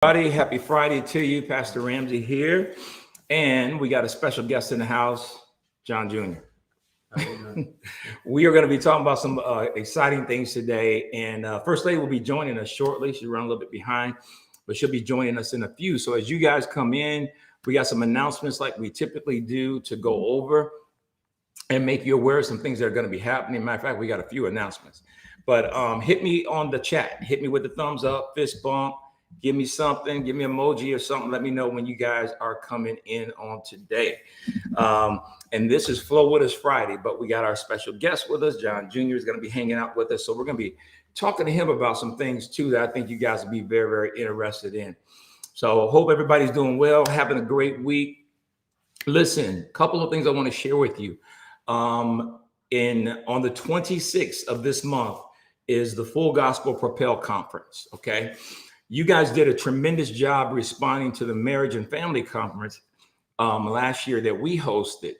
Everybody, happy Friday to you. Pastor Ramsey here. And we got a special guest in the house, John Jr. We are going to be talking about some exciting things today. And First Lady will be joining us shortly. She's running a little bit behind, but she'll be joining us in a few. So as you guys come in, we got some announcements like we typically do to go over and make you aware of some things that are going to be happening. Matter of fact, we got a few announcements. But hit me on the chat. Hit me with the thumbs up, fist bump. Give me something, give me an emoji or something. Let me know when you guys are coming in on today. And this is Flow With Us Friday, but we got our special guest with us. John Jr. is going to be hanging out with us. So we're going to be talking to him about some things too that I think you guys will be very, very interested in. So hope everybody's doing well, having a great week. Listen, a couple of things I want to share with you. On the 26th of this month is the Full Gospel Propel Conference, okay? You guys did a tremendous job responding to the Marriage and Family Conference last year that we hosted.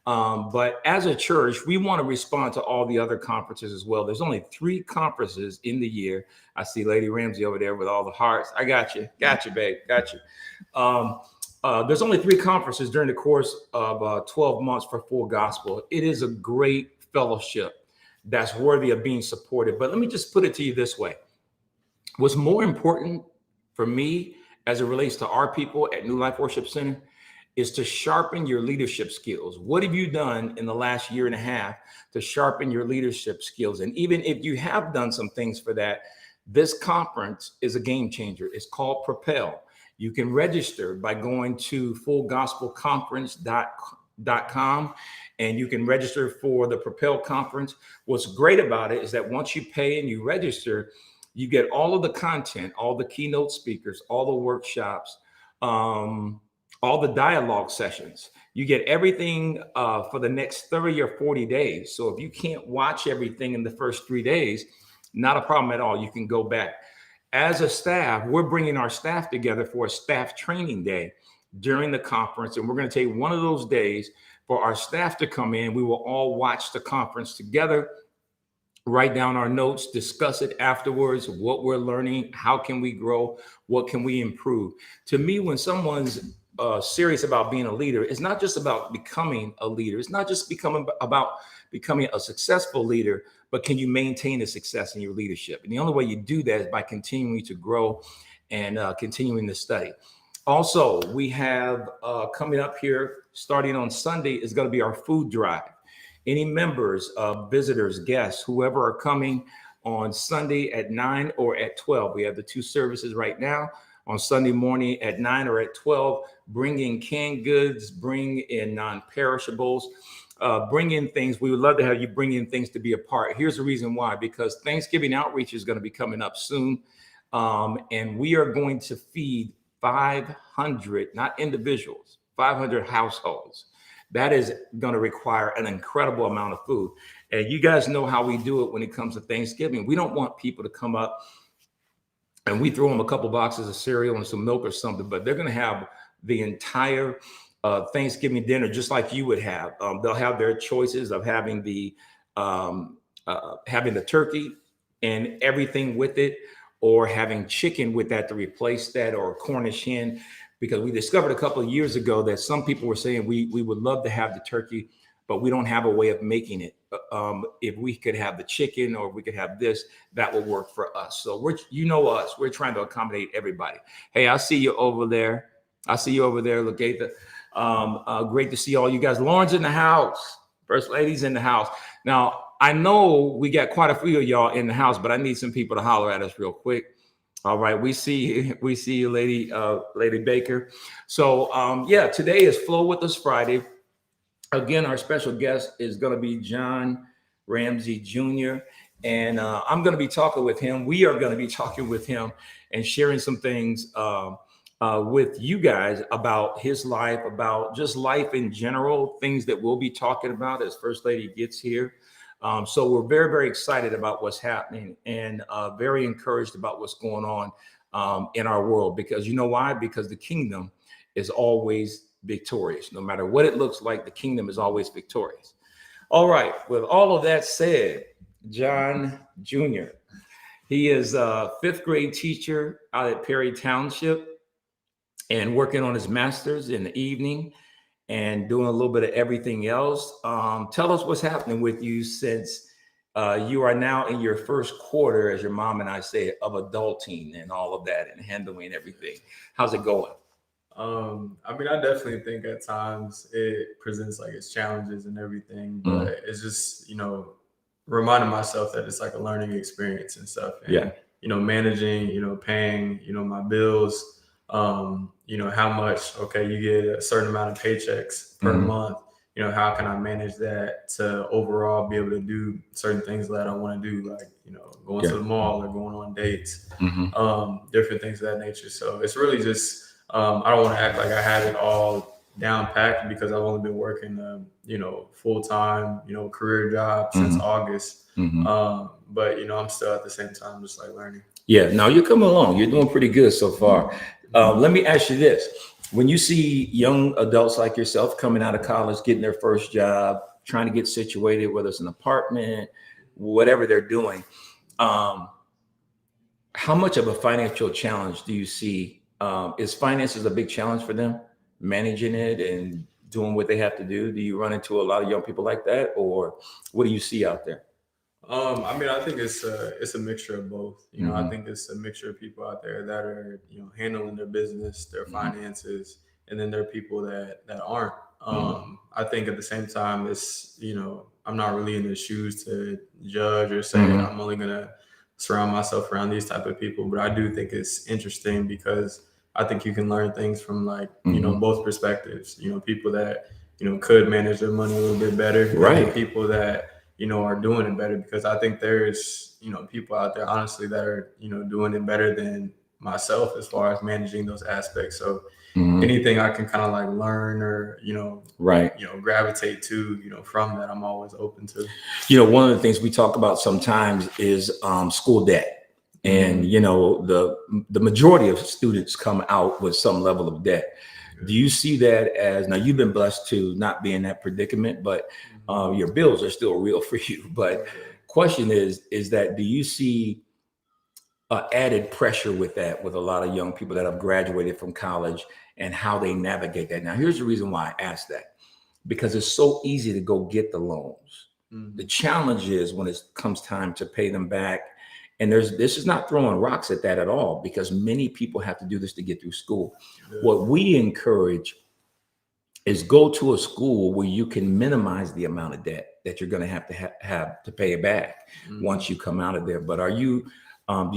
But as a church, we want to respond to all the other conferences as well. There's only 3 conferences in the year. I see Lady Ramsey over there with all the hearts. I got you, babe, got you. There's only 3 conferences during the course of 12 months for Full Gospel. It is a great fellowship that's worthy of being supported. But let me just put it to you this way. What's more important for me as it relates to our people at New Life Worship Center is to sharpen your leadership skills. What have you done in the last year and a half to sharpen your leadership skills? And even if you have done some things for that, this conference is a game changer. It's called Propel. You can register by going to fullgospelconference.com and you can register for the Propel conference. What's great about it is that once you pay and you register, you get all of the content, all the keynote speakers, all the workshops, all the dialogue sessions. You get everything for the next 30 or 40 days. So if you can't watch everything in the first 3 days, not a problem at all. You can go back. As a staff, we're bringing our staff together for a staff training day during the conference. And we're going to take one of those days for our staff to come in. We will all watch the conference together, write down our notes, discuss it afterwards, what we're learning, how can we grow, what can we improve. To me, when someone's serious about being a leader, it's not just about becoming a leader. It's not just about becoming a successful leader, but can you maintain the success in your leadership? And the only way you do that is by continuing to grow and continuing to study. Also, we have coming up here, starting on Sunday, is going to be our food drive. Any members, visitors, guests, whoever are coming on Sunday at 9 or at 12. We have the 2 services right now. On Sunday morning at 9 or at 12, bring in canned goods, bring in non-perishables, bring in things. We would love to have you bring in things to be a part. Here's the reason why, because Thanksgiving outreach is going to be coming up soon. And we are going to feed 500, not individuals, 500 households. That is going to require an incredible amount of food. And you guys know how we do it when it comes to Thanksgiving. We don't want people to come up and we throw them a couple boxes of cereal and some milk or something, but they're going to have the entire Thanksgiving dinner just like you would have. They'll have their choices of having the turkey and everything with it, or having chicken with that to replace that, or Cornish hen. Because we discovered a couple of years ago that some people were saying we would love to have the turkey, but we don't have a way of making it. If we could have the chicken or we could have this, that will work for us. So you know us, we're trying to accommodate everybody. Hey, I see you over there. Lagatha. Great to see all you guys. Lauren's in the house. First Lady's in the house. Now, I know we got quite a few of y'all in the house, but I need some people to holler at us real quick. All right, we see you, Lady Baker. So today is Flow With Us Friday. Again, our special guest is going to be John Ramsey Jr. And I'm going to be talking with him. We are going to be talking with him and sharing some things with you guys about his life, about just life in general, things that we'll be talking about as First Lady gets here. So we're very, very excited about what's happening and very encouraged about what's going on in our world. Because you know why? Because the kingdom is always victorious. No matter what it looks like, the kingdom is always victorious. All right. With all of that said, John Jr., He is a 5th grade teacher out at Perry Township. and working on his master's in the evening and doing a little bit of everything else. Tell us what's happening with you since you are now in your first quarter, as your mom and I say, of adulting and all of that and handling everything. How's it going? I mean, I definitely think at times it presents like its challenges and everything, but Mm, it's just, reminding myself that it's like a learning experience and stuff. yeah. And, managing, paying, my bills, how much, okay, you get a certain amount of paychecks per Hmm. month. How can I manage that to overall be able to do certain things that I want to do, like, going to Yeah. the mall or going on dates, Hmm. different things of that nature. So it's really just, I don't want to act like I have it all down packed because I've only been working, full time, career job since Hmm. August. Hmm. But I'm still at the same time just like learning. Yeah. Now you're coming along. You're doing pretty good so far. Let me ask you this. When you see young adults like yourself coming out of college, getting their first job, trying to get situated, whether it's an apartment, whatever they're doing, um, how much of a financial challenge do you see? Is finances a big challenge for them, managing it and doing what they have to do? Do you run into a lot of young people like that, or what do you see out there? I mean, I think it's a mixture of both. I Hmm. think it's a mixture of people out there that are handling their business, their Hmm. finances, and then there are people that aren't. Hmm. I think at the same time, it's I'm not really in the shoes to judge or say Hmm. I'm only gonna surround myself around these type of people, but I do think it's interesting because I think you can learn things from like Hmm. both perspectives. People that could manage their money a little bit better, and then Right. people that are doing it better because I think there's, people out there honestly that are, doing it better than myself as far as managing those aspects. So Hmm. anything I can kind of like learn or, Right. gravitate to, from that, I'm always open to. One of the things we talk about sometimes is school debt. And Mm-hmm. the majority of students come out with some level of debt. Do you see that as, now you've been blessed to not be in that predicament, but Mm-hmm. your bills are still real for you. But Okay. question is that, do you see added pressure with that, with a lot of young people that have graduated from college and how they navigate that? Now, here's the reason why I asked that, because it's so easy to go get the loans. The Mm-hmm. challenge is when it comes time to pay them back. And this is not throwing rocks at that at all, because many people have to do this to get through school. Yeah. What we encourage is go to a school where you can minimize the amount of debt that you're going to have to pay it back Mm-hmm. once you come out of there. But do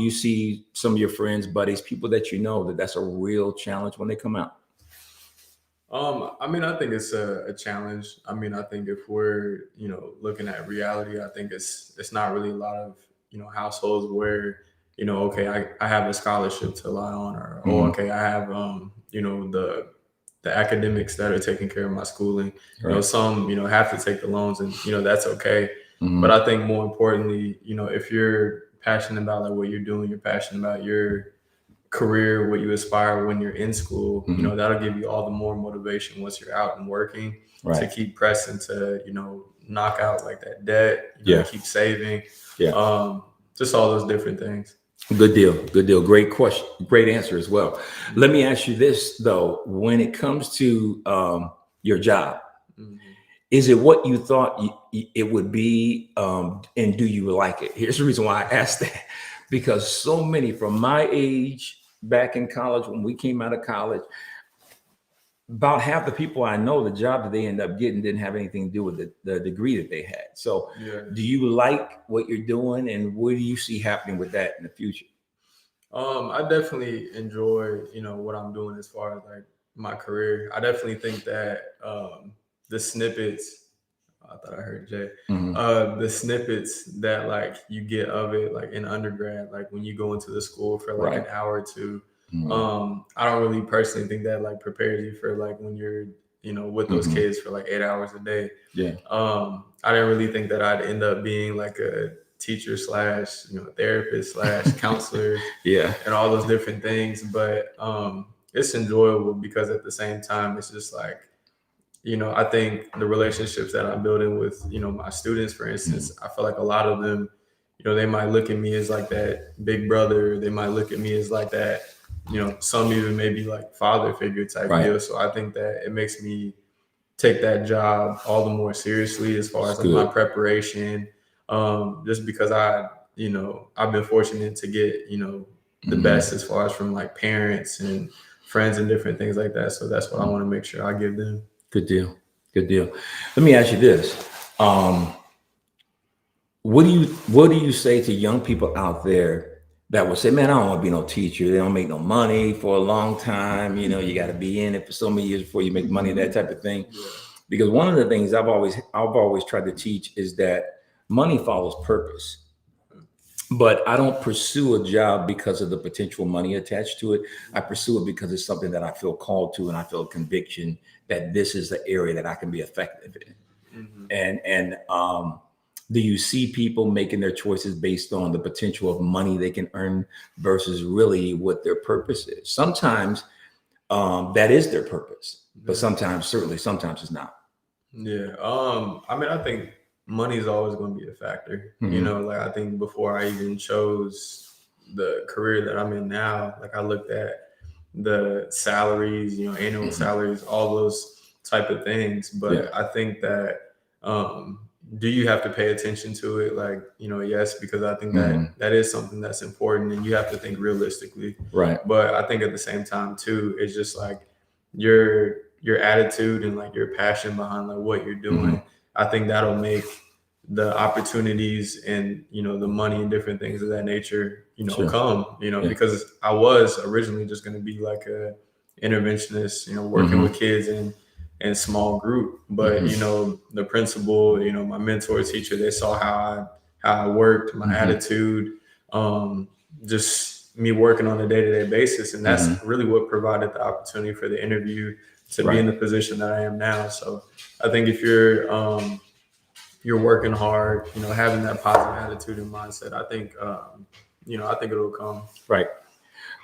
you see some of your friends, buddies, people that you know that that's a real challenge when they come out? I mean, I think it's a challenge. I mean, I think if we're, looking at reality, I think it's not really a lot of, households where, okay, I have a scholarship to rely on, or oh, Hmm. okay, I have the academics that are taking care of my schooling. Right. Some, have to take the loans and, that's okay. But Hmm. I think more importantly, if you're passionate about like what you're doing, you're passionate about your career, what you aspire when you're in school, Hmm. that'll give you all the more motivation once you're out and working to Right. keep pressing to, knock out like that debt, to Yeah. keep saving, Yeah. um, just all those different things. Good deal. Good deal. Great question. Great answer as well. Let Mm-hmm. me ask you this though: when it comes to your job, Mm-hmm. is it what you thought it would be, and do you like it? Here's the reason why I asked that, because so many from my age back in college, when we came out of college, about half the people I know, the job that they end up getting didn't have anything to do with the degree that they had. So, Yeah. do you like what you're doing, and what do you see happening with that in the future? I definitely enjoy, what I'm doing as far as like my career. I definitely think that the snippets, I thought I heard Jay. Hmm. The snippets that like you get of it, like in undergrad, like when you go into the school for like Right. an hour or two. Hmm. I don't really personally think that like prepares you for like when you're, with those Hmm. kids for like 8 hours a day. Yeah. I didn't really think that I'd end up being like a teacher slash, therapist slash counselor Yeah. and all those different things. But it's enjoyable because at the same time, it's just like, I think the relationships that I'm building with, my students, for Mhm. instance, I feel like a lot of them, they might look at me as like that big brother. They might look at me as like that, some even maybe like father figure type Right. deal. So I think that it makes me take that job all the more seriously as far It's as like my good. preparation. Just because I've been fortunate to get, the Mhm. best as far as from like parents and friends and different things like that. So that's what I Mhm. want to make sure I give them. Good deal. Good deal. Let me ask you this. Um, what do you say to young people out there that will say, "Man, I don't want to be no teacher. They don't make no money for a long time. You got to be in it for so many years before you make money, that type of thing." Yeah. Because one of the things I've always tried to teach is that money follows purpose. But I don't pursue a job because of the potential money attached to it. I pursue it because it's something that I feel called to, and I feel a conviction that this is the area that I can be effective in. Hmm. And do you see people making their choices based on the potential of money they can earn versus really what their purpose is? Sometimes that is their purpose, but Yeah. sometimes it's not. Yeah. I mean, I think money is always going to be a factor. Hmm. Like I think before I even chose the career that I'm in now, like I looked at the salaries, annual Hmm. salaries, all those type of things. Yeah. But I think that um, do you have to pay attention to it? Like, yes, because I think that Hmm. that is something that's important, and you have to think realistically. Right. But I think at the same time too, it's just like your attitude and like your passion behind like what you're Hmm. doing. I think that'll make the opportunities and the money and different things of that nature Sure. come, Yeah. because I was originally just going to be like a interventionist, working Hmm. with kids in small group. But Hmm. the principal, my mentor teacher, they saw how I worked, my Hmm. attitude, um just me working on a day-to-day basis, and that's Hmm. really what provided the opportunity for the interview to be Right. in the position that I am now. So I think if you're working hard, having that positive attitude and mindset, I think it'll come. Right.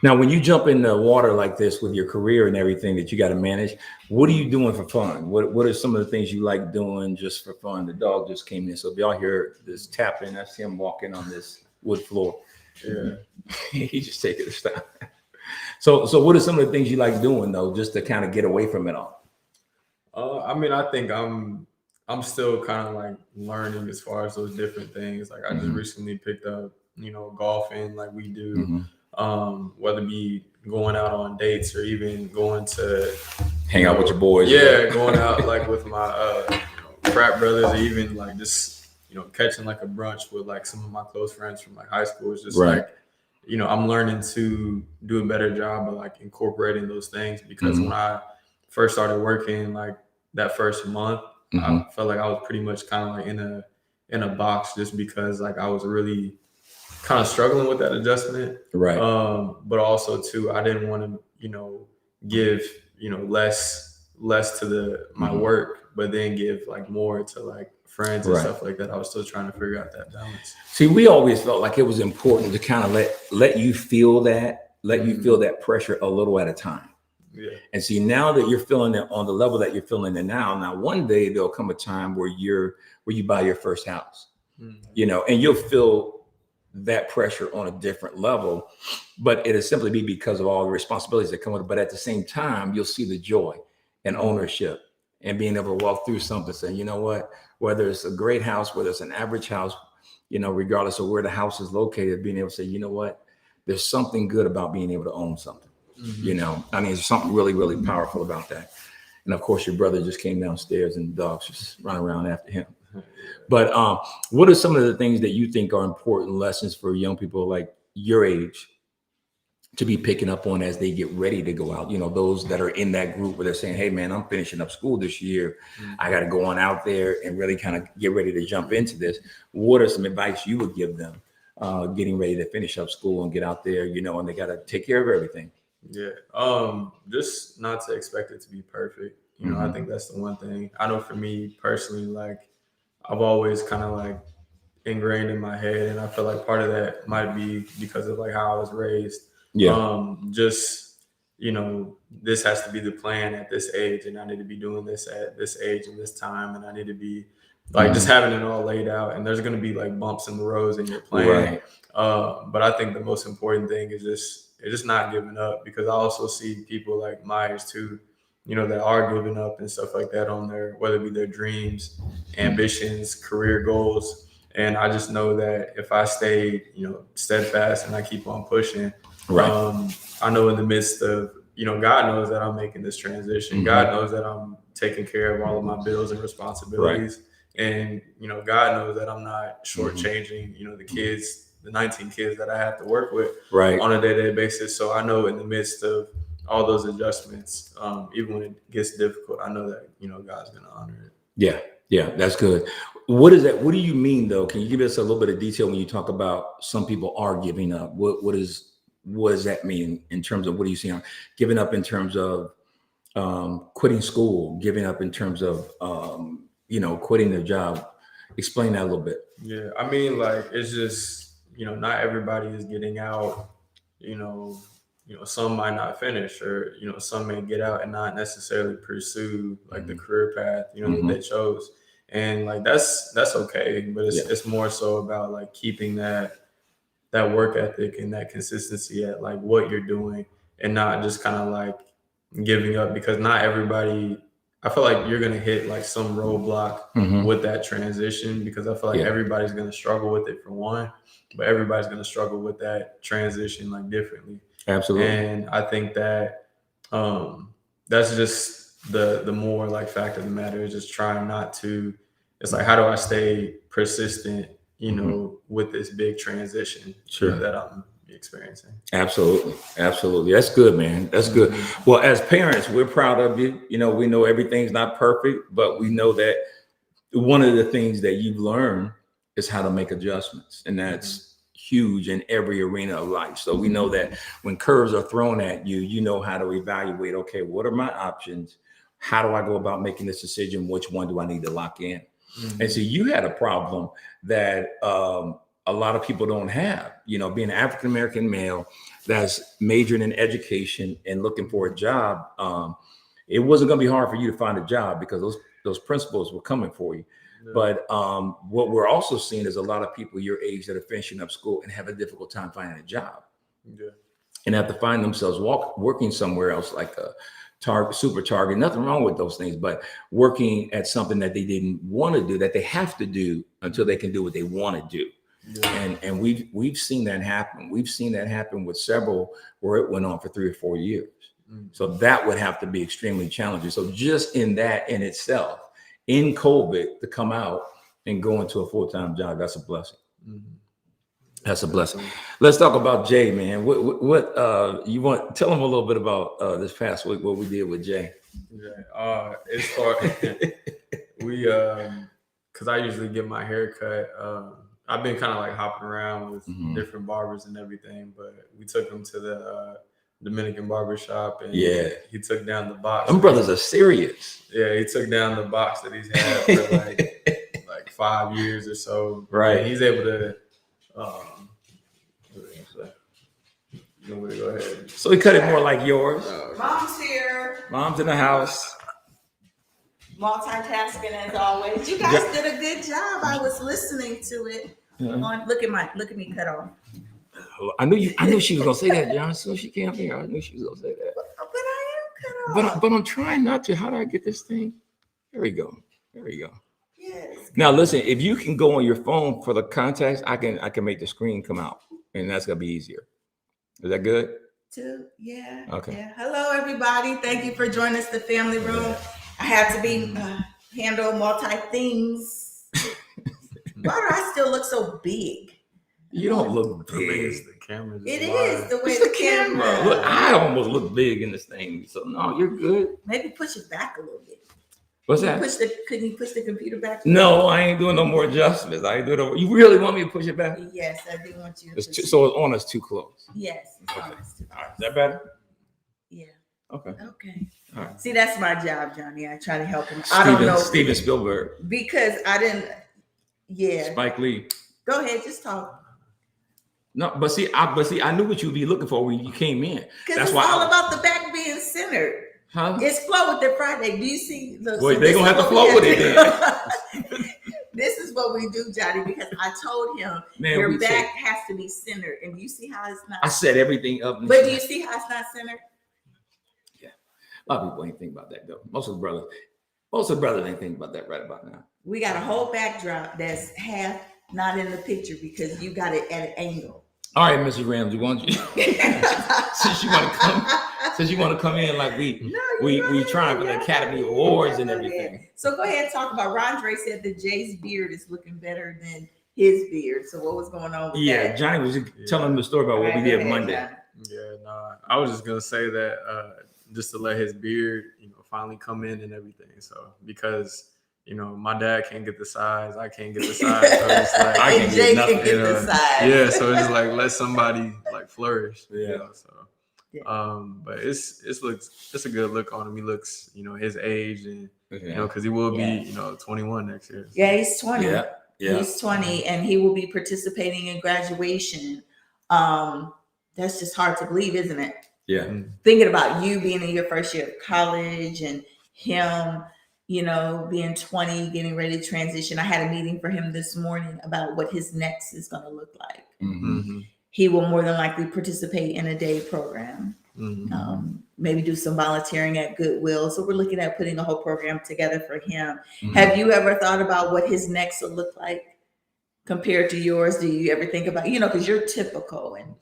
Now, when you jump in the water like this with your career and everything that you got to manage, what are you doing for fun? What are some of the things you like doing just for fun? The dog just came in, so if y'all hear this tapping, that's him walking on this wood floor. Yeah. He just taking his time. So what are some of the things you like doing though, just to kind of get away from it all? I mean, I think I'm still kind of like learning as far as those different things. Like I just Hmm. recently picked up, golfing like we do, Hmm. whether it be going out on dates or even going to, Hang out with your boys or yeah, going out whatever. like with my frat brothers, or even like just catching like a brunch with like some of my close friends from like high school. It's just Right. like I'm learning to do a better job of like incorporating those things, because when Hmm. I first started working, like that first month, I Hmm. felt like I was pretty much kind of like in a box, just because like I was really kind of struggling with that adjustment. Right. But also too, I didn't want to, give, less to the my Hmm. work, but then give like more to like friends and Right. stuff like that. I was still trying to figure out that balance. See, we always felt like it was important to kind of let you feel Hmm. that pressure a little at a time. Yeah. And see, now that you're feeling it on the level that you're feeling it now one day there'll come a time where you buy your first house, Hmm. and you'll feel that pressure on a different level, but it'll simply be because of all the responsibilities that come with it. But at the same time, you'll see the joy and Hmm. ownership and being able to walk through something saying, you know what, whether it's a great house, whether it's an average house, regardless of where the house is located, being able to say, you know what, there's something good about being able to own something. Hmm. I mean, there's something really, really powerful about that. And of course, your brother just came downstairs and the dog's just running around after him. But what are some of the things that you think are important lessons for young people like your age to be picking up on as they get ready to go out? Those that are in that group where they're saying, "Hey, man, I'm finishing up school this year. I got to go on out there and really kind of get ready to jump into this." What are some advice you would give them getting ready to finish up school and get out there? And they got to take care of everything. Yeah. Just not to expect it to be perfect. I Hmm. think that's the one thing. I know for me personally, like I've always kind of like ingrained in my head, and I feel like part of that might be because of like how I was raised. Yeah. Just this has to be the plan at this age, and I need to be doing this at this age and this time, and I need to be like just Hmm. having it all laid out. And there's going to be like bumps in the roads in your plan, Right. but I think the most important thing is just just not giving up, because I also see people like Myers too, that are giving up and stuff like that on their, whether it be their dreams, ambitions, career goals. And I just know that if I stay, steadfast and I keep on pushing, Right. I know in the midst of, God knows that I'm making this transition. God knows that I'm taking care of all of my bills and responsibilities. And, God knows that I'm not shortchanging, the kids, the 19 kids that I have to work with on a day-to-day basis. So I know in the midst of all those adjustments, even when it gets difficult, I know that, God's going to honor it. Yeah, that's good. What is that? What do you mean though? Can you give us a little bit of detail when you talk about some people are giving up? What does that mean in terms of, what do you see on giving up in terms of quitting school, giving up in terms of quitting their job? Explain that a little bit. Yeah, I mean, like, it's just, not everybody is getting out. Some might not finish, or some may get out and not necessarily pursue like the career path that they chose. And like that's okay, but it's more so about like keeping that work ethic and that consistency at like what you're doing, and not just kind of like giving up, because not everybody, I feel like you're going to hit like some roadblock with that transition, because I feel like everybody's going to struggle with it for one, but everybody's going to struggle with that transition like differently. Absolutely. And I think that that's just the more like fact of the matter, is just trying not to, it's like, how do I stay persistent, with this big transition that I'm experiencing. Absolutely. That's good, man. That's good. Well, as parents, we're proud of you. We know everything's not perfect, but we know that one of the things that you've learned is how to make adjustments, and that's huge in every arena of life. So we know that when curves are thrown at you, you know how to evaluate, okay, what are my options? How do I go about making this decision? Which one do I need to lock in? And so you had a problem that a lot of people don't have, being an African-American male that's majoring in education and looking for a job. It wasn't going to be hard for you to find a job because those principles were coming for you. Yeah. But what we're also seeing is a lot of people your age that are finishing up school and have a difficult time finding a job, and have to find themselves working somewhere else, like a super target. Nothing wrong with those things, but working at something that they didn't want to do, that they have to do until they can do what they want to do. Yeah. And we've seen that happen. We've seen that happen with several where it went on for 3 or 4 years. So that would have to be extremely challenging. So just in that in itself, in COVID, to come out and go into a full-time job, that's a blessing. That's a blessing. Let's talk about Jay, man. What you want? Tell them a little bit about this past week, what we did with Jay. Yeah, it's hard. We because I usually get my hair cut. I've been kind of like hopping around with different barbers and everything, but we took him to the Dominican barber shop, and he took down the box. Them brothers are serious. Yeah, he took down the box that he's had for like 5 years or so. Right. And he's able to. You want me to go ahead? So he cut it more like yours. Mom's here. Mom's in the house. Multitasking as always. You guys did a good job. I was listening to it. Look at me cut off. I knew she was gonna say that, John. So she came here. I knew she was gonna say that. But I am cut off. But I'm trying not to. How do I get this thing? There we go. Yes. Now listen, if you can go on your phone for the contacts, I can make the screen come out, and that's gonna be easier. Is that good? Yeah. Okay. Yeah. Hello, everybody. Thank you for joining us, the family room. I had to be handle multi things. Why do I still look so big? You don't look big. It's the camera. It is the way it's the camera. Look, I almost look big in this thing. So no, you're good. Maybe push it back a little bit. What's that? Couldn't you push the computer back? No, I ain't doing no more adjustments. I ain't doing no. You really want me to push it back? Yes, I do want you to. So it's on us too close. Yes. It's okay. on us too close. All right. Is that better? Yeah. Okay. All right. See, that's my job, Johnny. I try to help him. I don't know. Steven Spielberg. Because I didn't. Yeah. Spike Lee. Go ahead, just talk. No, but see, I knew what you'd be looking for when you came in. Because it's all about the back being centered. Huh? It's Flow with the Friday. Do you see? Boy, they're gonna have to flow with it then. This is what we do, Johnny, because I told him your back has to be centered. And you see how it's not. I set everything up. But do you see how it's not centered? Yeah. A lot of people ain't think about that though. Most of the brothers ain't think about that right about now. We got a whole backdrop that's half not in the picture because you got it at an angle. All right, Mrs. Ramsey, want you since you want to come in like we trying for the Academy Awards and everything. So go ahead and talk about. Rondre said that Jay's beard is looking better than his beard. So what was going on with that? Johnny was telling the story about what we did Monday. Yeah, no, I was just gonna say that just to let his beard, finally come in and everything. So because my dad can't get the size, I can't get the size. So it's like I can't get nothing. The size. Yeah, so it's like let somebody like flourish. Yeah. But it's a good look on him. He looks, his age and because he will be 21 next year. So. Yeah, he's 20. Yeah. He's 20 and he will be participating in graduation. That's just hard to believe, isn't it? Yeah. Thinking about you being in your first year of college and him, being 20, getting ready to transition. I had a meeting for him this morning about what his next is going to look like. Mm-hmm. He will more than likely participate in a day program, maybe do some volunteering at Goodwill. So we're looking at putting a whole program together for him. Mm-hmm. Have you ever thought about what his next will look like compared to yours? Do you ever think about, because you're typical and,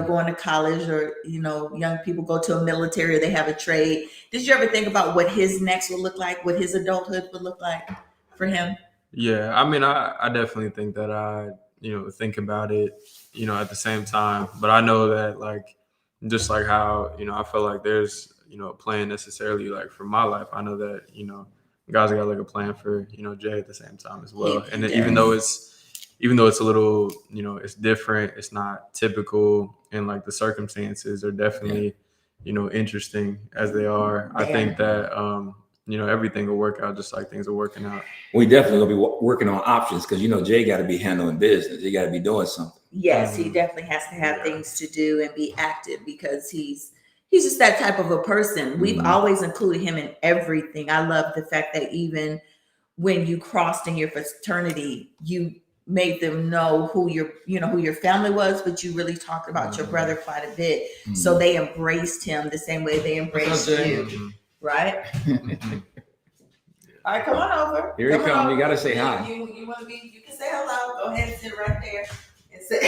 going to college or, young people go to a military or they have a trade. Did you ever think about what his next will look like, what his adulthood would look like for him? Yeah, I mean, I definitely think that I think about it, at the same time. But I know that, like, just like how, I feel like there's, a plan necessarily, like, for my life. I know that, guys got like a plan for, Jay at the same time as well. And even though it's a little, it's different, it's not typical, and like the circumstances are definitely, interesting as they are. I think that, everything will work out just like things are working out. We definitely gonna be working on options because Jay got to be handling business. He got to be doing something. Yes, he definitely has to have things to do and be active because he's just that type of a person. We've always included him in everything. I love the fact that even when you crossed in your fraternity, you made them know who your family was, but you really talked about your brother quite a bit. So they embraced him the same way they embraced you. Right? All right, come on over. Here he comes. You got to say hi. You want to be? You can say hello. Go ahead and sit right there and say.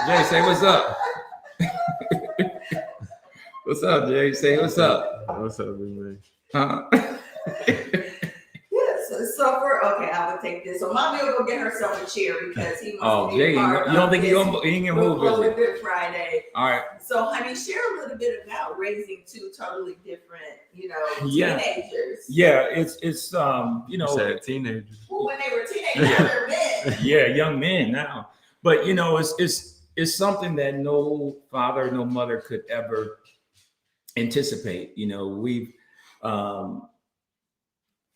Jay, say what's up. What's up, Jay? Say what's up. What's up, man? So for I would take this. So mommy will go get herself a chair because he wants to be Jay, you don't think he ain't gonna move? With Good Friday. All right. So, honey, share a little bit about raising two totally different, teenagers. Yeah, it's You said teenagers. Well, when they were teenagers, they're men. Yeah, young men now. But it's something that no father, no mother could ever anticipate. We've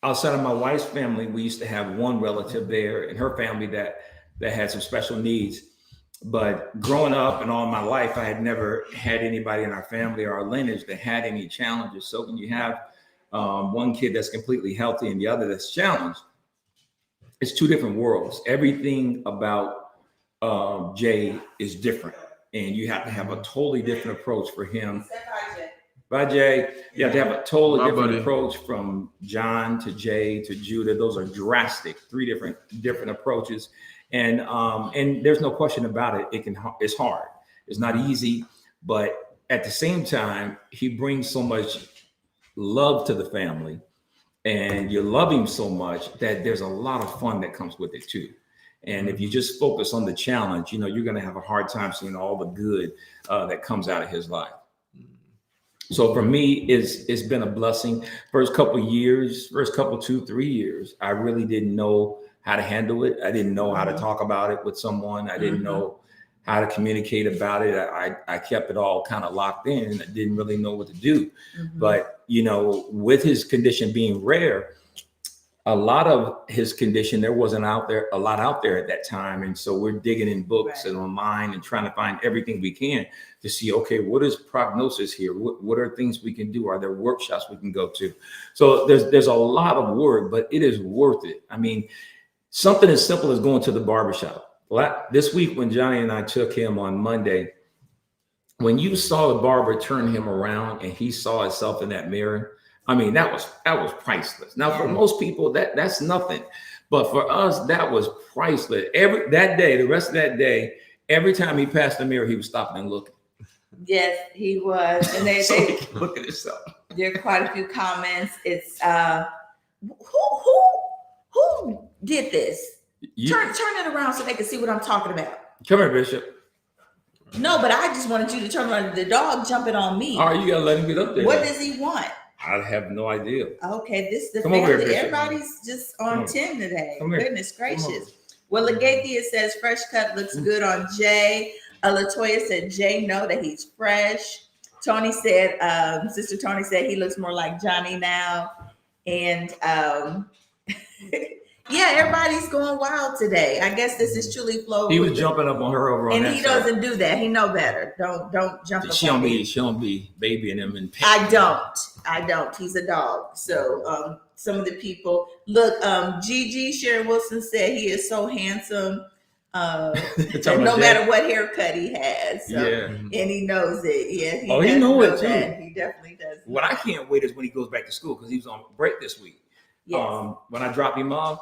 outside of my wife's family, we used to have one relative there in her family that had some special needs. But growing up and all my life, I had never had anybody in our family or our lineage that had any challenges. So when you have one kid that's completely healthy and the other that's challenged, it's two different worlds. Everything about Jay is different, and you have to have a totally different approach for him. Bye, Jay. You have to have a totally different approach from John to Jay to Judah. Those are drastic, three different approaches. And there's no question about it. It's hard. It's not easy, but at the same time, he brings so much love to the family, and you love him so much that there's a lot of fun that comes with it too. And if you just focus on the challenge, you're going to have a hard time seeing all the good that comes out of his life. So for me, it's been a blessing. First couple 2-3 years, I really didn't know how to handle it. I didn't know how to talk about it with someone. I didn't know how to communicate about it. I kept it all kind of locked in. I didn't really know what to do. But, with his condition being rare, a lot of his condition, there wasn't a lot out there at that time. And so we're digging in books and online and trying to find everything we can to see, okay, what is prognosis here? What are things we can do? Are there workshops we can go to? So there's a lot of work, but it is worth it. I mean, Something as simple as going to the barbershop. This week when Johnny and I took him on Monday, when you saw the barber turn him around and he saw himself in that mirror, I mean, that was priceless. Now, for most people, that's nothing. But for us, that was priceless. The rest of that day, every time he passed the mirror, he was stopping and looking. Yes, he was. And they look at himself. There are quite a few comments. It's who did this? Turn it around so they can see what I'm talking about. Come here, Bishop. No, but I just wanted you to turn around. The dog jumping on me. All right, you gotta let him get up there. What does he want? I have no idea. Okay, this is the Come family. over here, Bishop. Everybody's just on 10 today. Goodness gracious. Well, Legathia says fresh cut looks good on Jay. Latoya said Jay know that he's fresh. Tony said, Sister Tony said he looks more like Johnny now. And yeah, everybody's going wild today. I guess this is truly Flo. He was jumping up on her over on and that he side. Doesn't do that. He know better. Don't jump up She on don't be babying him and I don't. He's a dog. So some of the people look. Gigi Sharon Wilson said he is so handsome. And no matter what haircut he has, so, and he knows it. Yeah, he knows it that. too. He definitely does. What I can't wait is when he goes back to school because he was on break this week. Yes. When I drop him off,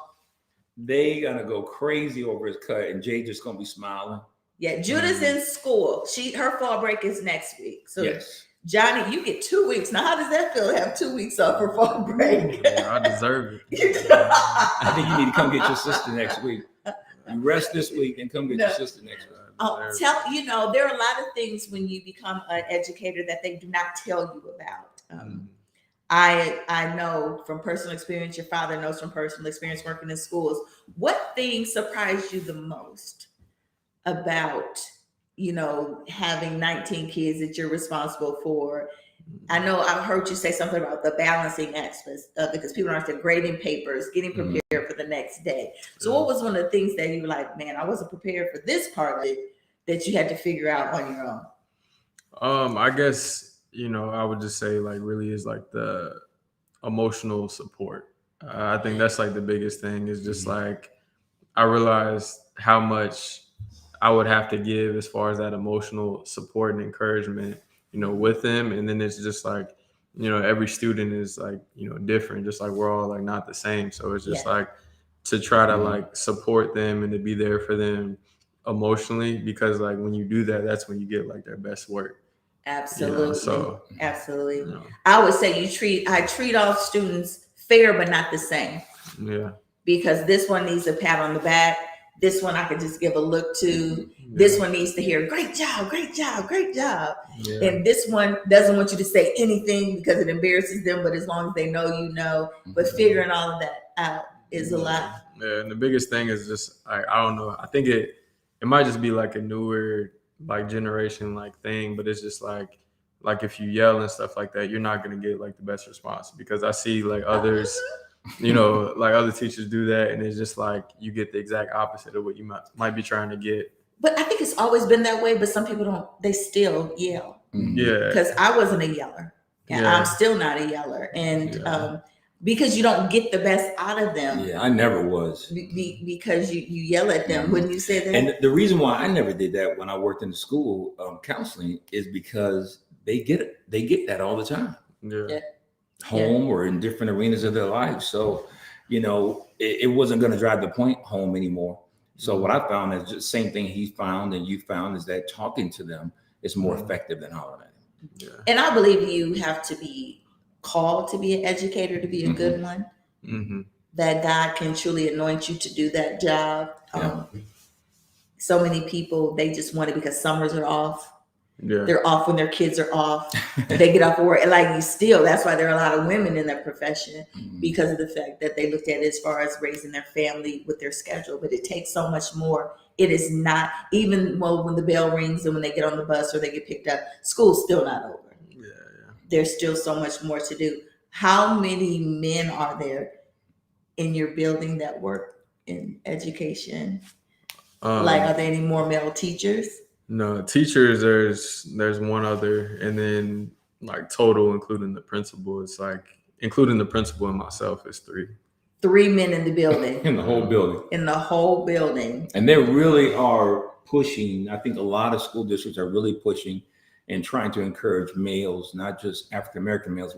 they gonna go crazy over his cut, and Jay just gonna be smiling. Yeah, Judah's in school. Her fall break is next week. So yes. Johnny, you get 2 weeks. Now, how does that feel to have 2 weeks off for fall break? Yeah, I deserve it. I think you need to come get your sister next week. You rest this week and come get your sister next week. There are a lot of things when you become an educator that they do not tell you about. I know from personal experience, your father knows from personal experience working in schools. What things surprised you the most about, having 19 kids that you're responsible for? I know I've heard you say something about the balancing aspects of it because people are still grading papers, getting prepared for the next day. So what was one of the things that you were like, man, I wasn't prepared for this part of it that you had to figure out on your own? I guess, I would just say like really is like the emotional support. I think that's like the biggest thing is just like, I realized how much I would have to give as far as that emotional support and encouragement, with them. And then it's just like, every student is like, different, just like we're all like not the same. So it's just like to try to like support them and to be there for them emotionally, because like when you do that, that's when you get like their best work. Absolutely. Absolutely. I would say I treat all students fair, but not the same. Yeah. Because this one needs a pat on the back. This one I could just give a look to. Yeah. This one needs to hear, great job, great job, great job. Yeah. And this one doesn't want you to say anything because it embarrasses them, but as long as they know, but figuring all of that out is a lot. Yeah, and the biggest thing is just, I don't know. I think it might just be like a newer like generation like thing, but it's just like if you yell and stuff like that, you're not going to get like the best response, because I see like others, like other teachers do that, and it's just like you get the exact opposite of what you might be trying to get. But I think it's always been that way, but some people they still yell. Yeah. Because I wasn't a yeller. And I'm still not a yeller. And because you don't get the best out of them. Yeah, I never was. Because you yell at them. Wouldn't you say that? And the reason why I never did that when I worked in the school counseling is because they get it. They get that all the time. Yeah. Home or in different arenas of their lives. So, it wasn't going to drive the point home anymore. So what I found is just same thing he found and you found is that talking to them is more effective than hollering at them. Yeah. And I believe you have to be called to be an educator, to be a good one. Mm-hmm. That God can truly anoint you to do that job. So many people, they just want it because summers are off. Yeah. They're off when their kids are off. They get off of work. That's why there are a lot of women in that profession, because of the fact that they looked at it as far as raising their family with their schedule. But it takes so much more. It is not, even when the bell rings and when they get on the bus or they get picked up, school's still not over. Yeah. There's still so much more to do. How many men are there in your building that work in education? Are there any more male teachers? No, teachers, there's one other, and then like total, including the principal, it's like including the principal and myself is 3. 3 men in the building. in the whole building. In the whole building. And they really are pushing. I think a lot of school districts are really pushing and trying to encourage males, not just African American males,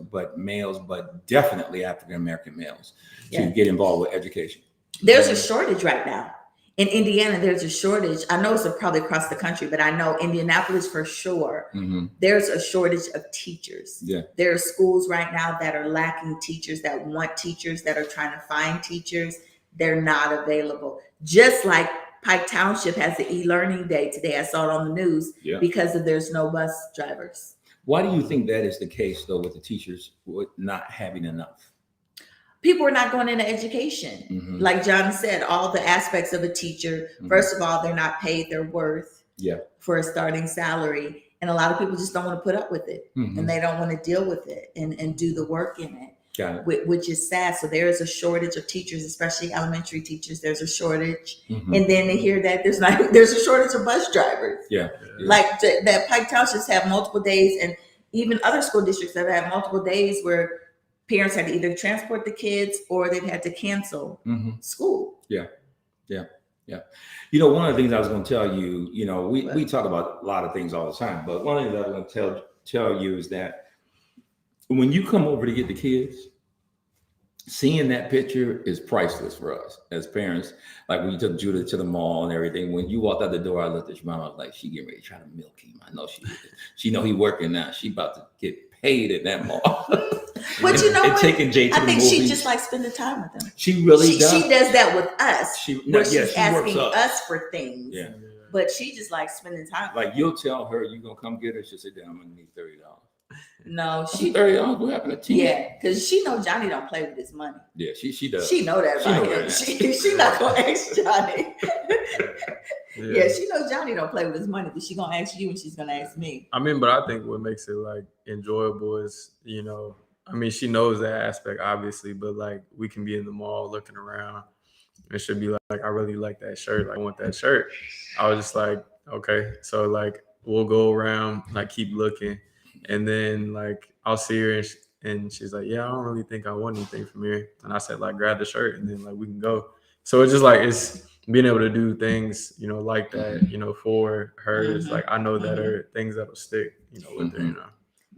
but definitely African American males to get involved with education. There's a shortage right now. In Indiana, there's a shortage. I know it's probably across the country, but I know Indianapolis for sure. There's a shortage of teachers. Yeah. There are schools right now that are lacking teachers, that want teachers, that are trying to find teachers. They're not available. Just like Pike Township has the e-learning day today. I saw it on the news because there's no bus drivers. Why do you think that is the case, though, with the teachers not having enough? People are not going into education. Like John said, all the aspects of a teacher, first of all, they're not paid their worth for a starting salary. And a lot of people just don't want to put up with it. And they don't want to deal with it and do the work in it. Which is sad. So there is a shortage of teachers, especially elementary teachers. There's a shortage, and then they hear that there's a shortage of bus drivers. Like that Pike Townships have multiple days, and even other school districts have had multiple days where parents had to either transport the kids or they've had to cancel school. Yeah. You know, one of the things I was going to tell you, you know, we talk about a lot of things all the time, but one of the things I was going to tell you is that when you come over to get the kids, seeing that picture is priceless for us as parents. Like when you took Judah to the mall and everything, when you walked out the door, I looked at your mom, I was like, she getting ready to try to milk him. I know she is. She know he working now. She about to get paid at that mall. But you know what? Taking Jay to I think the she movies. just likes spending time with them. She really does. She does that with us. She's she asking works us for things. Yeah. But she just likes spending time. Like you'll tell her you gonna come get her. She'll say, "Damn, I'm gonna need $30." No, she $30. What happened to Tina? Yeah, because she know Johnny don't play with his money. Yeah, she does. She know that about him. She not gonna ask Johnny. Yeah, she knows Johnny don't play with his money, but she gonna ask you and she's gonna ask me. I mean, but I think what makes it like enjoyable is, you know, I mean, she knows that aspect obviously, but like we can be in the mall looking around and she'll be like, I really like that shirt. Like, I want that shirt. I was just like, okay. So like we'll go around, like keep looking. And then like I'll see her and she's like, yeah, I don't really think I want anything from here. And I said, like, grab the shirt and then like we can go. So it's just like it's being able to do things, you know, like that, you know, for her. It's like I know that are things that'll stick, you know, with her, you know.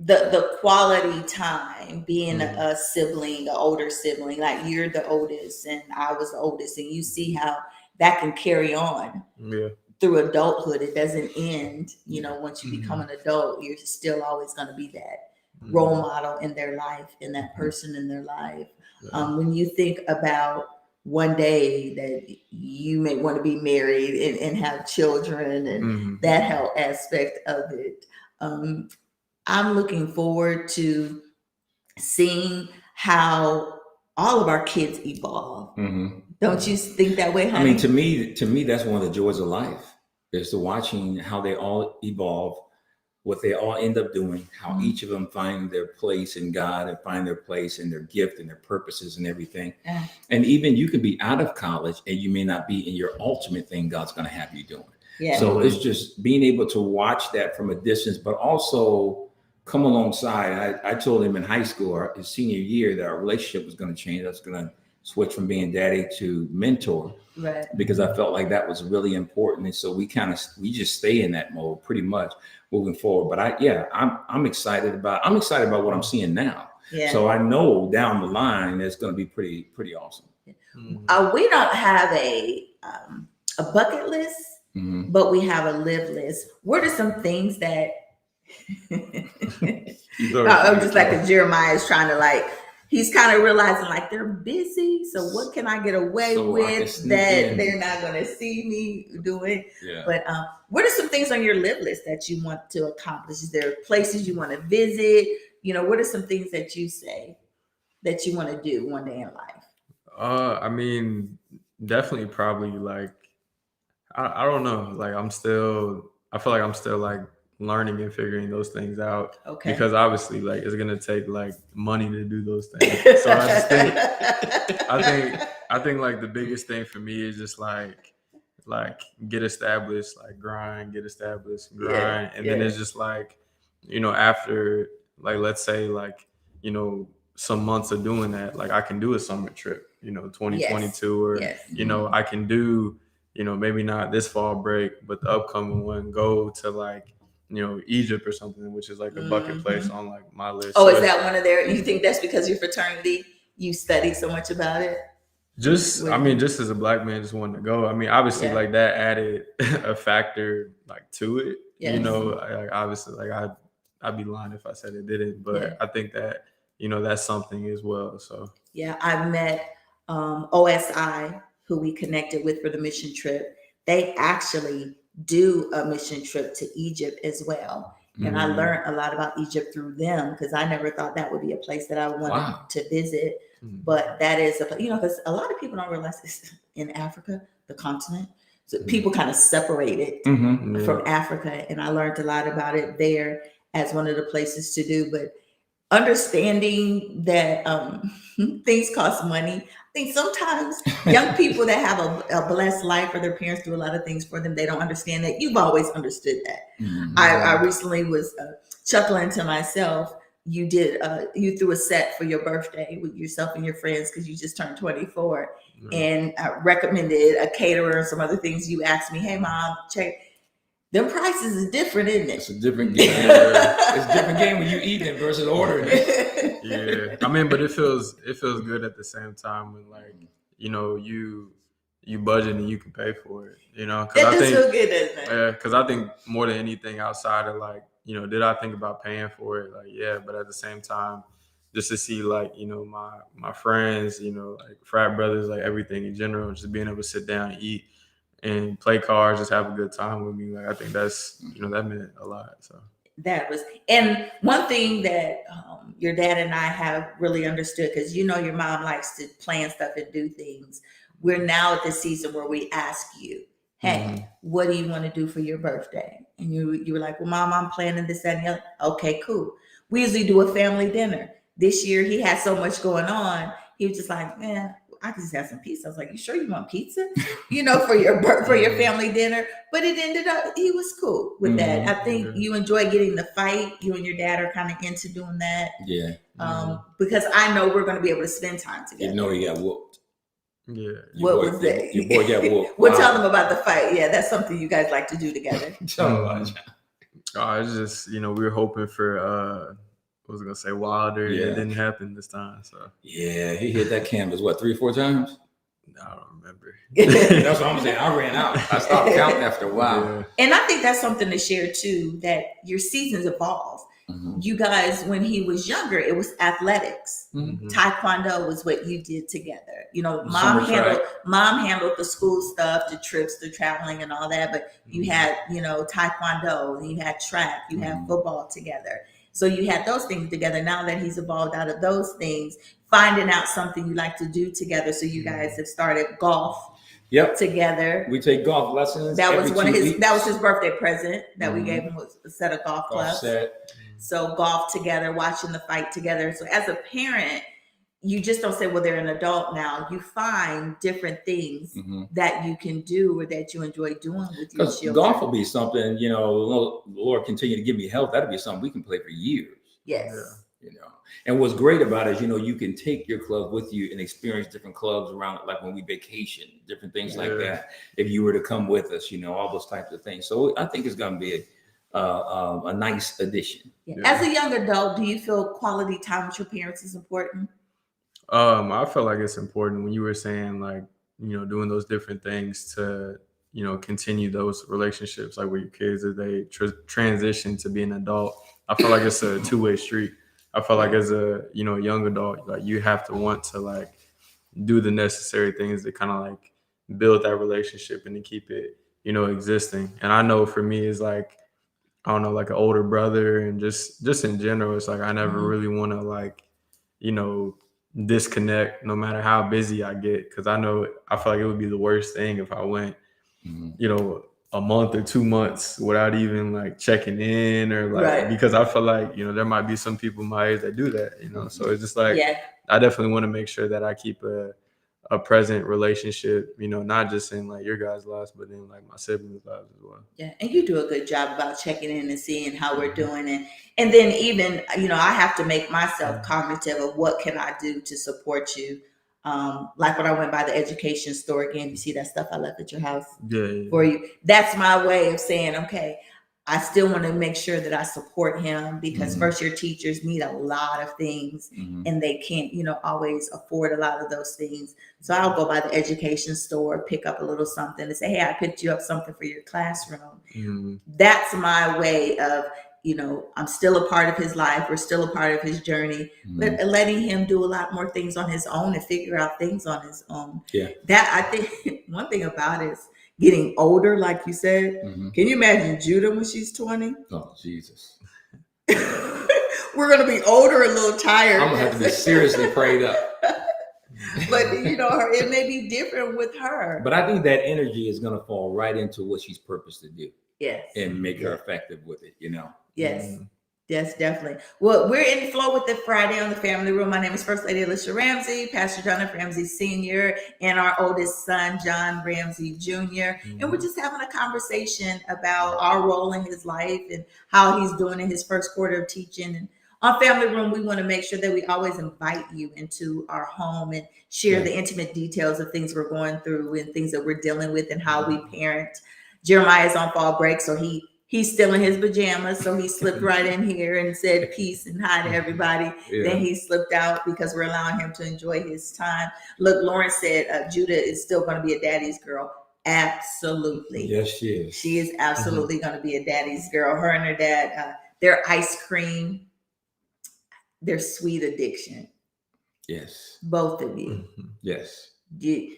The quality time, being a sibling, an older sibling, like you're the oldest and I was the oldest, and you see how that can carry on. Yeah. Through adulthood. It doesn't end, you know, once you become an adult, you're still always going to be that role model in their life, and that person in their life. When you think about one day that you may want to be married and have children and that health aspect of it, I'm looking forward to seeing how all of our kids evolve. Don't you think that way, honey? I mean, to me, that's one of the joys of life, is to watching how they all evolve, what they all end up doing, how each of them find their place in God and find their place in their gift and their purposes and everything. And even you can be out of college and you may not be in your ultimate thing God's going to have you doing. So it's just being able to watch that from a distance, but also come alongside. I told him in high school, his senior year, that our relationship was going to change. I was going to switch from being daddy to mentor, because I felt like that was really important. And so we just stay in that mode pretty much moving forward. But I'm excited about what I'm seeing now. So I know down the line it's going to be pretty awesome. We don't have a bucket list, but we have a live list. What are some things that I'm just like Jeremiah is trying to like, he's kind of realizing like they're busy. So what can I get away with that they're not going to see me doing? But what are some things on your live list that you want to accomplish? Is there places you want to visit? You know, what are some things that you say that you want to do one day in life? I mean, definitely probably like, I don't know. Like I feel like I'm still like learning and figuring those things out. Because obviously like it's gonna take like money to do those things. So I just think I think like the biggest thing for me is just like get established, like grind, and then it's just like, you know, after like let's say like, you know, some months of doing that, like I can do a summer trip, 2022, or, Yes. I can do, maybe not this fall break, but the upcoming one, go to like, Egypt or something, which is like a bucket place on like my list. Oh, So is that one of their, you think that's because your fraternity, you study so much about it? just as a black man, just wanting to go. I mean, obviously, like that added a factor like to it. Yes. Obviously, like I'd be lying if I said it didn't, but I think that that's something as well. So I met OSI, who we connected with for the mission trip. They actually do a mission trip to Egypt as well. And I learned a lot about Egypt through them, because I never thought that would be a place that I wanted to visit. But that is because a lot of people don't realize this in Africa, the continent. So people kind of separate it from Africa. And I learned a lot about it there as one of the places to do. But understanding that things cost money. I think sometimes young people that have a blessed life, or their parents do a lot of things for them, they don't understand that. You've always understood that. I recently was chuckling to myself. You threw a set for your birthday with yourself and your friends, because you just turned 24, and I recommended a caterer and some other things. You asked me, "Hey, Mom, check." Them prices is different, isn't it? It's a different game. It's a different game when you eating it versus ordering it. Yeah, I mean, but it feels good at the same time when, like, you budget and you can pay for it. Because that does feel good, doesn't it? Yeah, because I think more than anything outside of like, did I think about paying for it? Like, yeah, but at the same time, just to see like, my friends, like frat brothers, like everything in general, just being able to sit down and eat and play cards, just have a good time with me. Like, I think that's, that meant a lot. So that was, and one thing that your dad and I have really understood, because your mom likes to plan stuff and do things. We're now at the season where we ask you, "Hey, what do you want to do for your birthday?" And you were like, "Well, Mom, I'm planning this, that, and the other." Okay, cool. We usually do a family dinner. This year he had so much going on. He was just like, "Man, I could just have some pizza." I was like, "You sure you want pizza?" For your family dinner. But it ended up, he was cool with that. I think you enjoy getting the fight. You and your dad are kind of into doing that. Yeah. Because I know we're going to be able to spend time together. He got whooped. Yeah. What was that? Your boy got whooped. Well, tell them about the fight. Yeah, that's something you guys like to do together. Tell them about it. It's just, we were hoping for I was gonna say Wilder. Yeah. It didn't happen this time. So yeah, he hit that canvas 3 or 4 times. I don't remember. That's what I'm saying. I ran out. I stopped counting after a while. Yeah. And I think that's something to share too, that your seasons evolve. You guys, when he was younger, it was athletics. Taekwondo was what you did together. Mom handled the school stuff, the trips, the traveling and all that. But you had, Taekwondo, and you had track, you had football together. So you had those things together. Now that he's evolved out of those things, finding out something you like to do together. So you guys have started golf together. We take golf lessons. That was that was his birthday present that we gave him, was a set of golf clubs. So golf together, watching the fight together. So as a parent, you just don't say, well, they're an adult now. You find different things that you can do or that you enjoy doing with your children. Golf will be something, Lord continue to give me health. That'll be something we can play for years. Yes. And what's great about it is, you can take your club with you and experience different clubs around, like when we vacation, different things like that. If you were to come with us, all those types of things. So I think it's going to be a nice addition. As a young adult, do you feel quality time with your parents is important? I feel like it's important when you were saying like, doing those different things to, continue those relationships, like with your kids as they transition to be an adult. I feel like it's a two-way street. I feel like as a, young adult, like you have to want to like do the necessary things to kind of like build that relationship and to keep it, existing. And I know for me, it's like, I don't know, like an older brother, and just in general, it's like I never really want to like, disconnect no matter how busy I get, because I feel like it would be the worst thing if I went, a month or 2 months without even like checking in or like, because I feel like, there might be some people my age that do that, so it's just like, I definitely want to make sure that I keep a a present relationship, you know, not just in like your guys' lives, but in like my siblings' lives as well. Yeah, and you do a good job about checking in and seeing how we're doing, and then even I have to make myself cognitive of what can I do to support you. Like when I went by the education store again, you see that stuff I left at your house for you. That's my way of saying, okay, I still want to make sure that I support him because first year teachers need a lot of things and they can't, always afford a lot of those things. So I'll go by the education store, pick up a little something and say, hey, I picked you up something for your classroom. That's my way of, I'm still a part of his life. We're still a part of his journey, but letting him do a lot more things on his own and figure out things on his own. Yeah. That I think one thing about it is getting older, like you said. Can you imagine Judah when she's 20? Oh, Jesus. We're going to be older, a little tired. I'm going to have to be seriously prayed up. But, it may be different with her. But I think that energy is going to fall right into what she's purposed to do. Yes. And make her effective with it, Yes. Yes, definitely. Well, we're in flow with it Friday on the Family Room. My name is First Lady Alicia Ramsey, Pastor Jonathan Ramsey Sr., and our oldest son, John Ramsey Jr. And we're just having a conversation about our role in his life and how he's doing in his first quarter of teaching. And on Family Room, we want to make sure that we always invite you into our home and share the intimate details of things we're going through and things that we're dealing with and how we parent. Jeremiah is on fall break, so he's still in his pajamas, so he slipped right in here and said peace and hi to everybody. Then he slipped out because we're allowing him to enjoy his time. Look, Lauren said Judah is still going to be a daddy's girl. Absolutely. Yes, she is. She is absolutely going to be a daddy's girl. Her and her dad, their ice cream, their sweet addiction. Yes. Both of you. Yes. You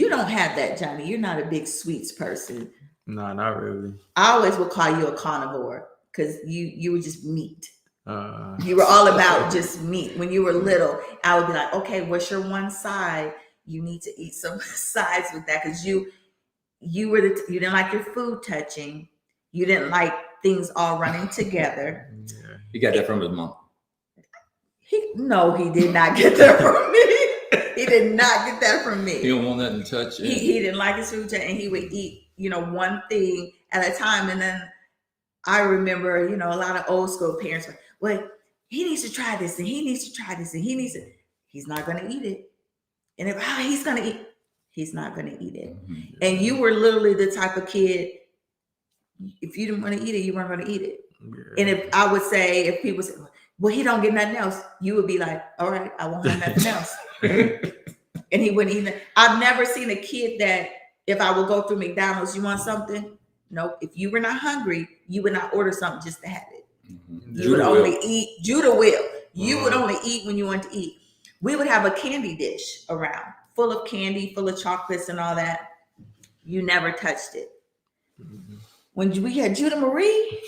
don't have that, Johnny. You're not a big sweets person. No, not really. I always would call you a carnivore because you were just meat. You were all about just meat. When you were little, I would be like, okay, what's your one side? You need to eat some sides with that because you didn't like your food touching. You didn't like things all running together. He got that from his mom. No, he did not get that from me. He did not get that from me. He don't want nothing to touch. He didn't like his food, and he would eat, one thing at a time. And then I remember, a lot of old school parents were, well, he needs to try this, and he needs to try this, and he's not going to eat it. And if he's going to eat, he's not going to eat it. And you were literally the type of kid, if you didn't want to eat it, you weren't going to eat it. And if I would say, if people say, well, he don't get nothing else, you would be like, all right, I won't have nothing else. And he wouldn't eat it. I've never seen a kid that if I would go through McDonald's, you want something? Nope. If you were not hungry, you would not order something just to have it. You would only eat. Judah will. You would only eat when you want to eat. We would have a candy dish around, full of candy, full of chocolates and all that. You never touched it. When we had Judah Marie,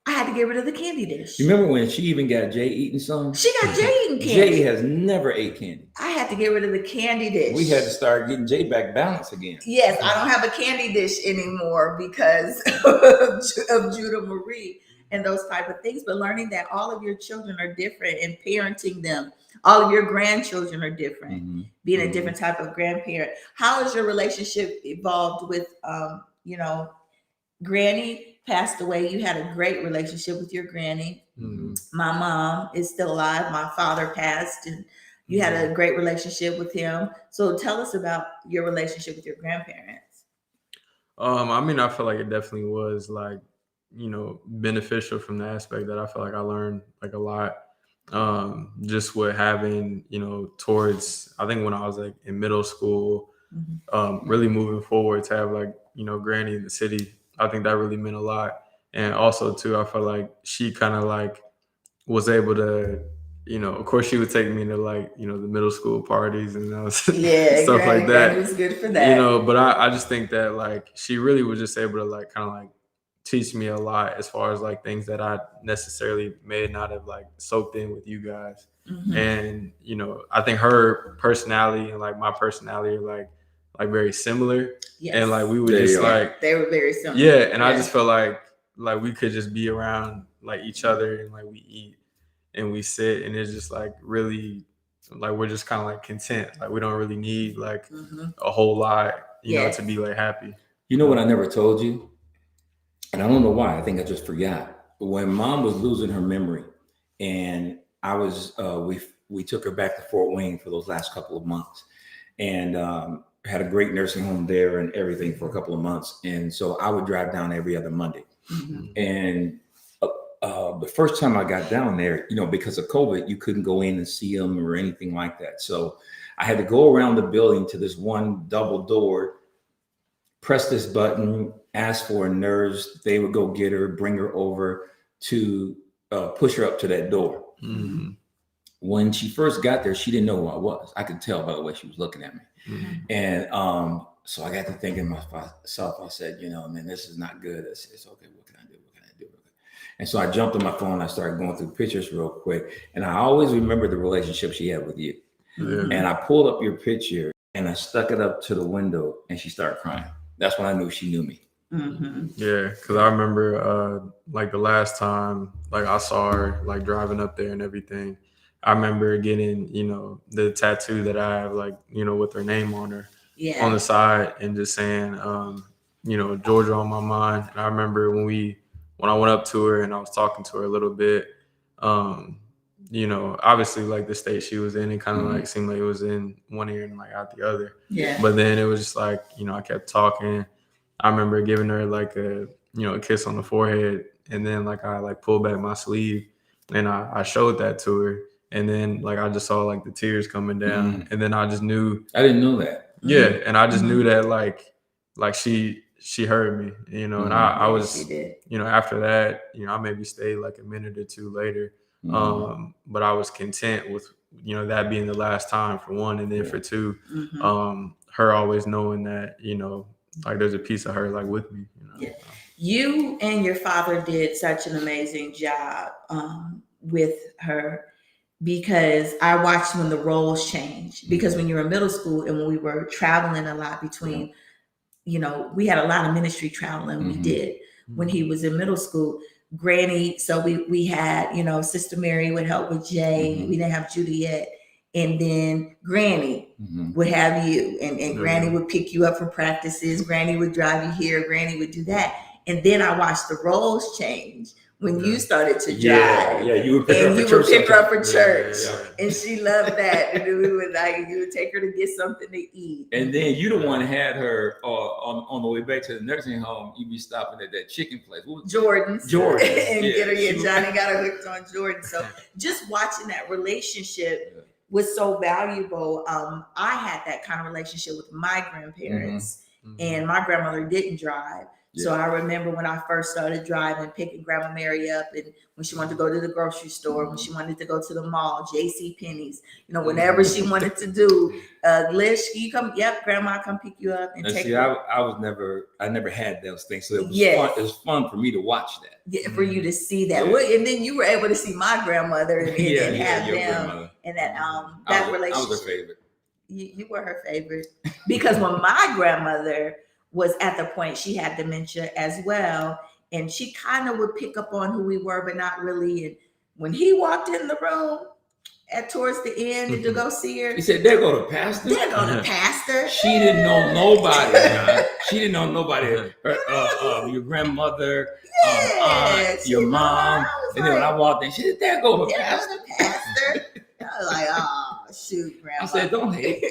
I had to get rid of the candy dish. You remember when she even got Jay eating some? She got Jay eating candy. Jay has never ate candy. I had to get rid of the candy dish. We had to start getting Jay back balanced again. Yes, I don't have a candy dish anymore because of Judah Marie and those type of things. But learning that all of your children are different and parenting them, all of your grandchildren are different, being a different type of grandparent. How has your relationship evolved with, Granny passed away. You had a great relationship with your granny. My mom is still alive. My father passed, and you had a great relationship with him. So tell us about your relationship with your grandparents. I feel like it definitely was like, beneficial from the aspect that I feel like I learned like a lot. Just with having, towards, I think when I was like in middle school, really moving forward to have like, Granny in the city. I think that really meant a lot. And also too, I felt like she kind of like was able to, of course she would take me to like, the middle school parties and stuff like that. Granny was good for that. But I just think that like, she really was just able to like, kind of like teach me a lot as far as like things that I necessarily may not have like soaked in with you guys. And, I think her personality and like my personality are like very similar. Yes. And like we would just like they were very similar. Yeah. And I just felt like we could just be around like each other and like we eat and we sit and it's just like really like we're just kind of like content. Like we don't really need like Mhm. a whole lot, you know, Yes. to be like happy. You know what I never told you? And I don't know why. I think I just forgot. When mom was losing her memory, and I was, we took her back to Fort Wayne for those last couple of months, and had a great nursing home there and everything for a couple of months. And so I would drive down every other Monday. Mhm. And the first time I got down there, you know, because of COVID, you couldn't go in and see them or anything like that. So I had to go around the building to this one double door, press this button, ask for a nurse. They would go get her, bring her over to push her up to that door. Mm-hmm. When she first got there, she didn't know who I was. I could tell by the way she was looking at me. Mm-hmm. And so I got to thinking to myself, I said, you know, man, this is not good. I said, it's okay. What can I do? What can I do? And so I jumped on my phone. I started going through pictures real quick. And I always remember the relationship she had with you. Yeah. And I pulled up your picture and I stuck it up to the window and she started crying. That's when I knew she knew me. Mhm. Yeah, because I remember like the last time like I saw her like driving up there and everything. I remember getting, you know, the tattoo that I have, like, you know, with her name on her Yeah. on the side, and just saying, you know, Georgia on my mind. And I remember when I went up to her and I was talking to her a little bit, you know, obviously like the state she was in, it kind of like seemed like it was in one ear and like out the other. Yeah. But then it was just like, you know, I kept talking. I remember giving her like a, you know, a kiss on the forehead, and then like I like pulled back my sleeve and I showed that to her. And then like I just saw like the tears coming down, and then I just knew. I didn't know that. Yeah, and I just knew that like she heard me, you know. And I Yeah, was, she did. you know, after that, you know, I maybe stayed like a minute or two later, but I was content with, you know, that being the last time, for one, and then for two, her always knowing that, you know, like there's a piece of her like with me, you know. Yeah. You and your father did such an amazing job with her, because I watched when the roles changed. Because when you were in middle school and when we were traveling a lot between, you know, we had a lot of ministry traveling we did when he was in middle school. Granny, so we had, you know, Sister Mary would help with Jay. We didn't have Juliet. And then Granny would have you, and Granny would pick you up for practices. Granny would drive you here. Granny would do that. And then I watched the roles change when you started to drive. Yeah, you would pick her up And for you church. would pick her up for church. Yeah. And she loved that. And we would like, you would take her to get something to eat. And then you the one had her on the way back to the nursing home. You'd be stopping at that chicken place. What was Jordan's. Jordan. And Yeah, get her, she was- Johnny got her hooked on Jordan. So just watching that relationship was so valuable. I had that kind of relationship with my grandparents, and my grandmother didn't drive. So I remember when I first started driving, picking Grandma Mary up, and when she wanted to go to the grocery store, when she wanted to go to the mall, J.C. Penney's, you know, whenever she wanted to do, Lish, you come, yep, Grandma, come pick you up and take see, you. I never had those things, so it was fun. It was fun for me to watch that. Yeah, for you to see that, and then you were able to see my grandmother and have your them, grandmother. and that relationship. I was her favorite. You were her favorite, because when my grandmother was at the point, she had dementia as well, and she kind of would pick up on who we were, but not really. And when he walked in the room towards the end to go see her, he said, "There go the pastor. There go the pastor." She didn't know nobody. John. She didn't know nobody. Her, your grandmother, aunt, your mom, and then when I walked in, she said, "There go the pastor." Go the pastor. I was like, "Oh shoot, Grandma." I said, "Don't hate."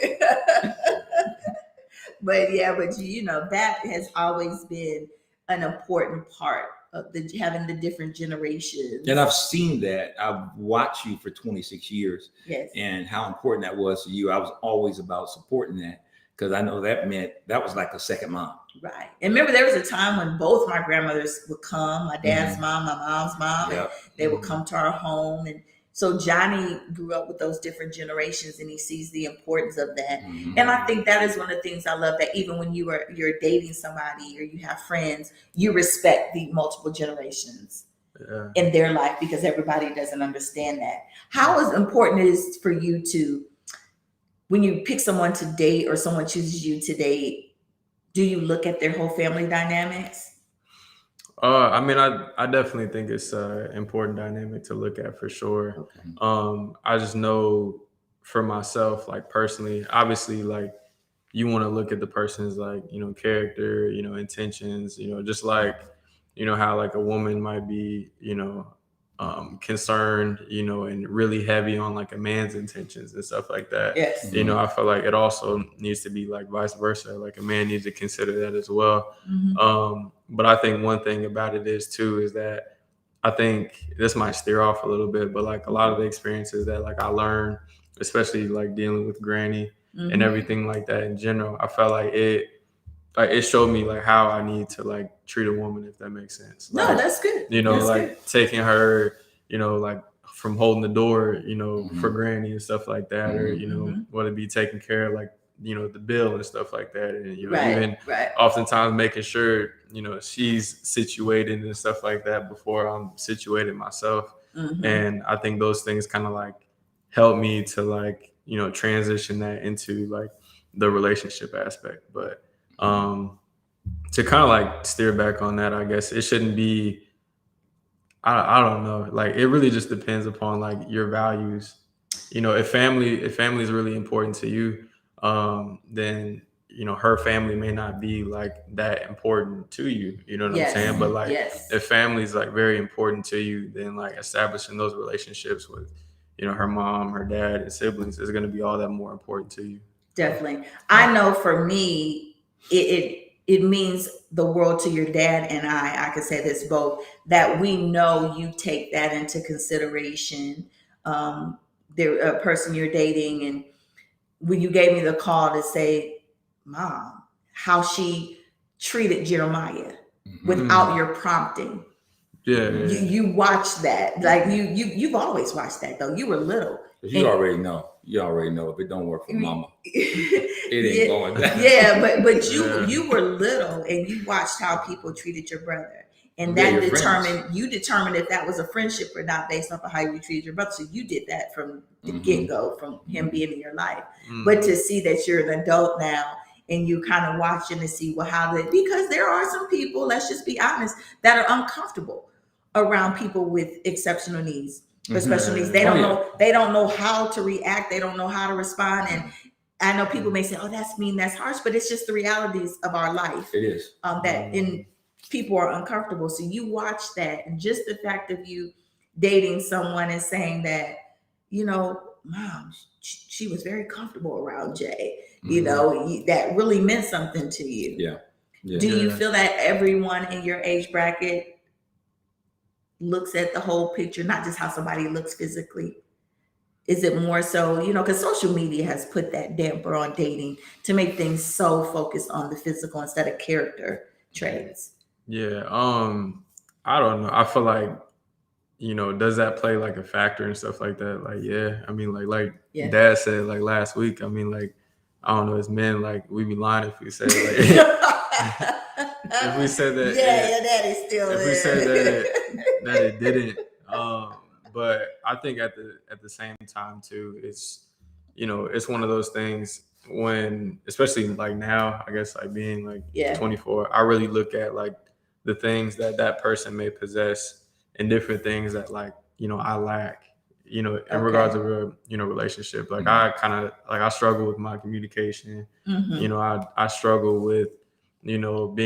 But you know, that has always been an important part of having the different generations. And I've seen that. I've watched you for 26 years. Yes. And how important that was to you. I was always about supporting that, because I know that meant that was like a second mom. Right. And remember, there was a time when both my grandmothers would come, my dad's mom, my mom's mom, and they would come to our home. And so Johnny grew up with those different generations, and he sees the importance of that. And I think that is one of the things I love, that even when you're dating somebody or you have friends, you respect the multiple generations in their life, because everybody doesn't understand that. How important it is for you to, when you pick someone to date or someone chooses you to date, do you look at their whole family dynamics? I mean, I definitely think it's an important dynamic to look at, for sure. Okay. I just know for myself, like personally, obviously, like you want to look at the person's like, character, intentions, just like, how like a woman might be, concerned, and really heavy on like a man's intentions and stuff like that. Yes. I feel like it also needs to be like vice versa. Like a man needs to consider that as well. But I think one thing about it is too, is that I think this might steer off a little bit, but like a lot of the experiences that like I learned, especially like dealing with Granny and everything like that in general, I felt like it showed me like how I need to like treat a woman, if that makes sense. No, Like, that's good. That's like good. Taking her, like from holding the door, for Granny and stuff like that, or what it be taking care of like, the bill and stuff like that, and even oftentimes making sure she's situated and stuff like that before I'm situated myself. And I think those things kind of like help me to like transition that into like the relationship aspect. But to kind of like steer back on that, I guess it shouldn't be, I don't know, like it really just depends upon like your values. If family is really important to you, then her family may not be like that important to you. You know what I'm saying? But like if family is like very important to you, then like establishing those relationships with her mom, her dad, and siblings is going to be all that more important to you. Definitely. I know for me, it means the world to your dad and I could say this both, that we know you take that into consideration. The person you're dating, and when you gave me the call to say, Mom, how she treated Jeremiah without your prompting. You watched that. Like you've always watched that though. You were little. You already know. You already know if it don't work for mama, it ain't going down. Yeah, but you were little and you watched how people treated your brother. And that determined if that was a friendship or not based off of how you treated your brother. So you did that from the get-go, from him being in your life. But to see that you're an adult now and you kind of watching to see, well, because there are some people, let's just be honest, that are uncomfortable around people with exceptional needs or special needs. They don't know how to react. They don't know how to respond. And I know people may say, oh, that's mean, that's harsh, but it's just the realities of our life. It is. People are uncomfortable. So you watch that, and just the fact of you dating someone and saying that, Mom, she was very comfortable around Jay, that really meant something to you. Yeah. Do you feel that everyone in your age bracket looks at the whole picture, not just how somebody looks physically? Is it more so, because social media has put that damper on dating to make things so focused on the physical instead of character traits? Yeah. I don't know. I feel like, does that play like a factor and stuff like that? Like, yeah. I mean, like Dad said like last week, I mean, like, I don't know, as men, like we be lying if we say like if we said that your daddy's still if there. we said that it didn't. But I think at the same time too, it's it's one of those things when, especially like now, I guess like being like 24, I really look at like the things that person may possess and different things that like I lack in regards of a relationship. Like I kind of like I struggle with my communication. I struggle with being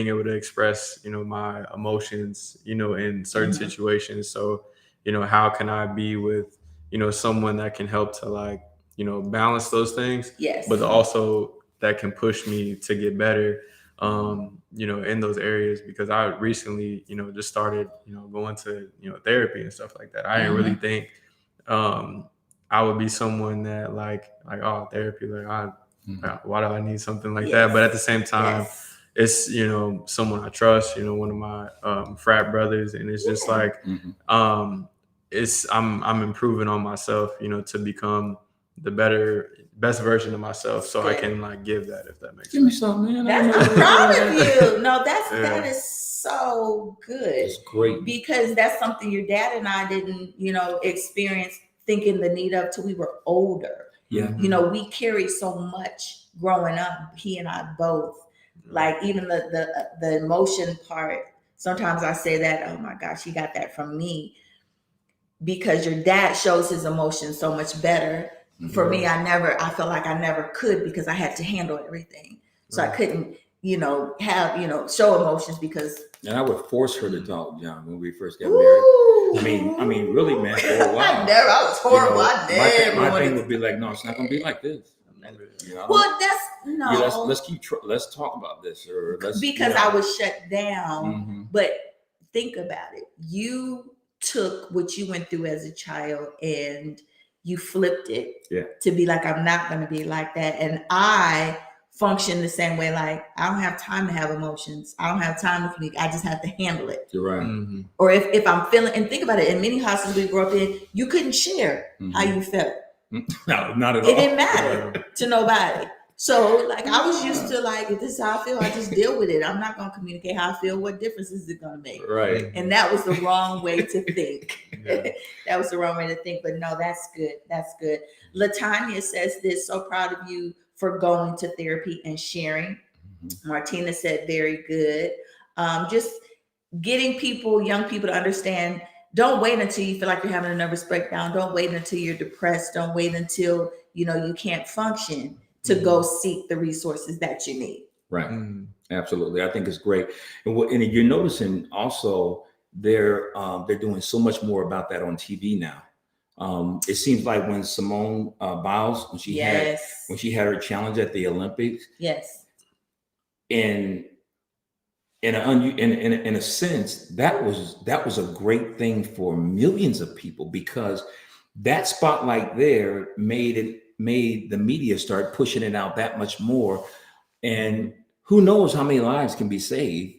able to express my emotions in certain situations. So how can I be with someone that can help to like balance those things, but also that can push me to get better in those areas, because I recently just started going to therapy and stuff like that. I didn't really think I would be someone that like oh, therapy, like why do I need something like that? But at the same time, it's someone I trust, one of my frat brothers, and it's just like I'm improving on myself, to become the best version of myself, so I can like give that, if that makes sense. Give me something, man. I'm proud of you. No, that is so good. It's great, because that's something your dad and I didn't, experience thinking the need of till we were older. Yeah. We carried so much growing up, he and I both. Like even the emotion part, sometimes I say that, oh my gosh, he got that from me, because your dad shows his emotions so much better For me, I felt like I never could because I had to handle everything. So I couldn't, have, show emotions because. And I would force her to talk, John, when we first got married. Ooh. I mean, really, man, for a while. I was horrible. My thing would be like, no, it's not going to be like this. Well, that's no. Let's talk about this, or because I was shut down. But think about it. You took what you went through as a child and you flipped it to be like, I'm not going to be like that. And I function the same way. Like, I don't have time to have emotions. I don't have time to communicate. I just have to handle it. You're right. Or if I'm feeling, and think about it, in many houses we grew up in, you couldn't share how you felt. No, not at all. It didn't matter to nobody. So like I was used to like, if this is how I feel, I just deal with it. I'm not going to communicate how I feel. What difference is it going to make? Right. And that was the wrong way to think. That was the wrong way to think. But no, that's good. That's good. Latanya says this, so proud of you for going to therapy and sharing. Martina said, very good. Just getting young people to understand, don't wait until you feel like you're having a nervous breakdown. Don't wait until you're depressed. Don't wait until, you can't function to go seek the resources that you need. Right. Absolutely. I think it's great. And you're noticing also they're doing so much more about that on TV now. It seems like when Simone Biles, when she had her challenge at the Olympics. Yes. In a sense, that was a great thing for millions of people, because that spotlight there made the media start pushing it out that much more. And who knows how many lives can be saved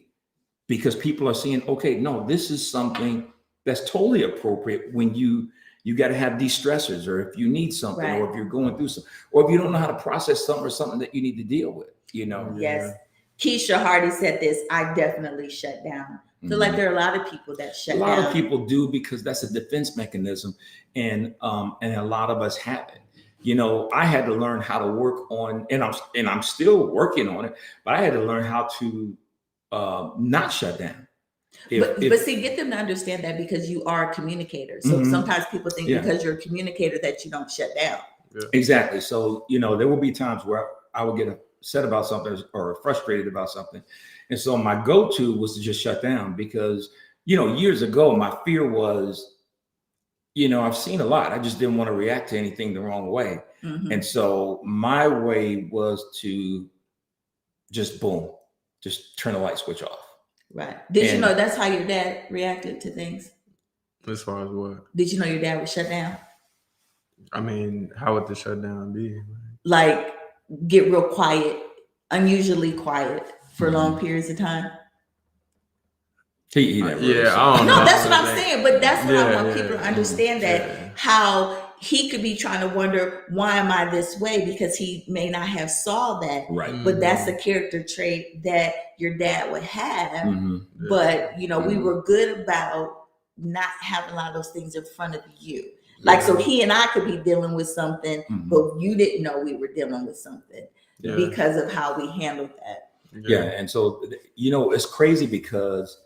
because people are seeing, okay, no, this is something that's totally appropriate when you got to have these stressors, or if you need something, or if you're going through something, or if you don't know how to process something, or something that you need to deal with, Yes. Keisha Hardy said this, I definitely shut down. I feel like there are a lot of people that shut down. A lot of people do, because that's a defense mechanism. And a lot of us haven't. I had to learn how to work on, and I'm still working on it, but I had to learn how to not shut down. But see, get them to understand that, because you are a communicator. So sometimes people think because you're a communicator that you don't shut down. Yeah. Exactly. So, there will be times where I would get upset about something or frustrated about something. And so my go-to was to just shut down, because, years ago, my fear was, I've seen a lot. I just didn't want to react to anything the wrong way. And so my way was to just turn the light switch off. Right. Did you know that's how your dad reacted to things? As far as what? Did you know your dad would shut down? I mean, how would the shutdown be? Like get real quiet, unusually quiet for long periods of time? I don't know. No, that's what I'm saying. But that's what I want people to understand, that how he could be trying to wonder, why am I this way? Because he may not have saw that. Right. But that's a character trait that your dad would have. But, we were good about not having a lot of those things in front of you. Like, so he and I could be dealing with something, but you didn't know we were dealing with something because of how we handled that. Yeah. And so, it's crazy because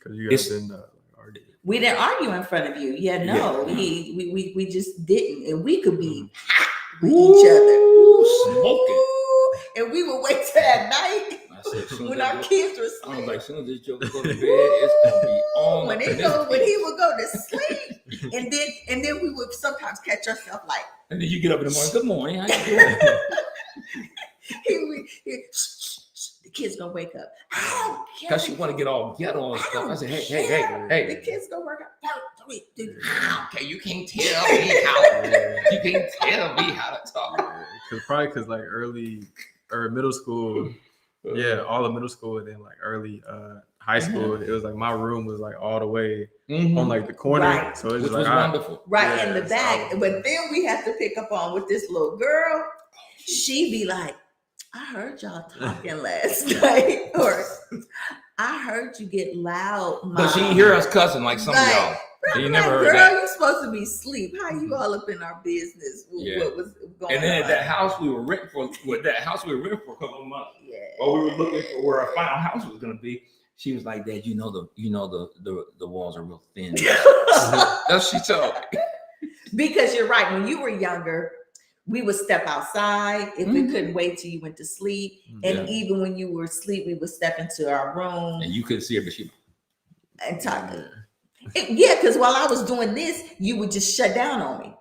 you guys didn't argue. We didn't argue in front of you. We just didn't. And we could be hot with each other. Smoking. And we would wait till at night when our kids were asleep. I was like, as soon as this joker go to bed, it's gonna be on. When he would go to sleep. and then we would sometimes catch ourselves like. And then you get up in the morning, good morning, how you doing? The kids gonna wake up. Because you want to get all ghetto and stuff. I said, hey. The kids gonna work out. Okay, you can't tell me how to talk. Because like early or middle school, all of middle school, and then like early high school, it was like my room was like all the way on like the corner. Right. So it was was wonderful. Right in the back. But then we have to pick up on with this little girl. She be like, I heard y'all talking last night, or I heard you get loud, Mom. But she didn't hear us cussing like some of y'all. You never heard girl, that. You're supposed to be asleep. How you all up in our business? What was going on? And then at that house we were renting for, a couple of months. Yeah. While we were looking for where our final house was going to be, she was like, "Dad, the walls are real thin." That's what she told me. Because you're right. When you were younger, we would step outside if we couldn't wait till you went to sleep. And even when you were asleep, we would step into our room. And you couldn't see her, but she and talk. Yeah, because while I was doing this, you would just shut down on me.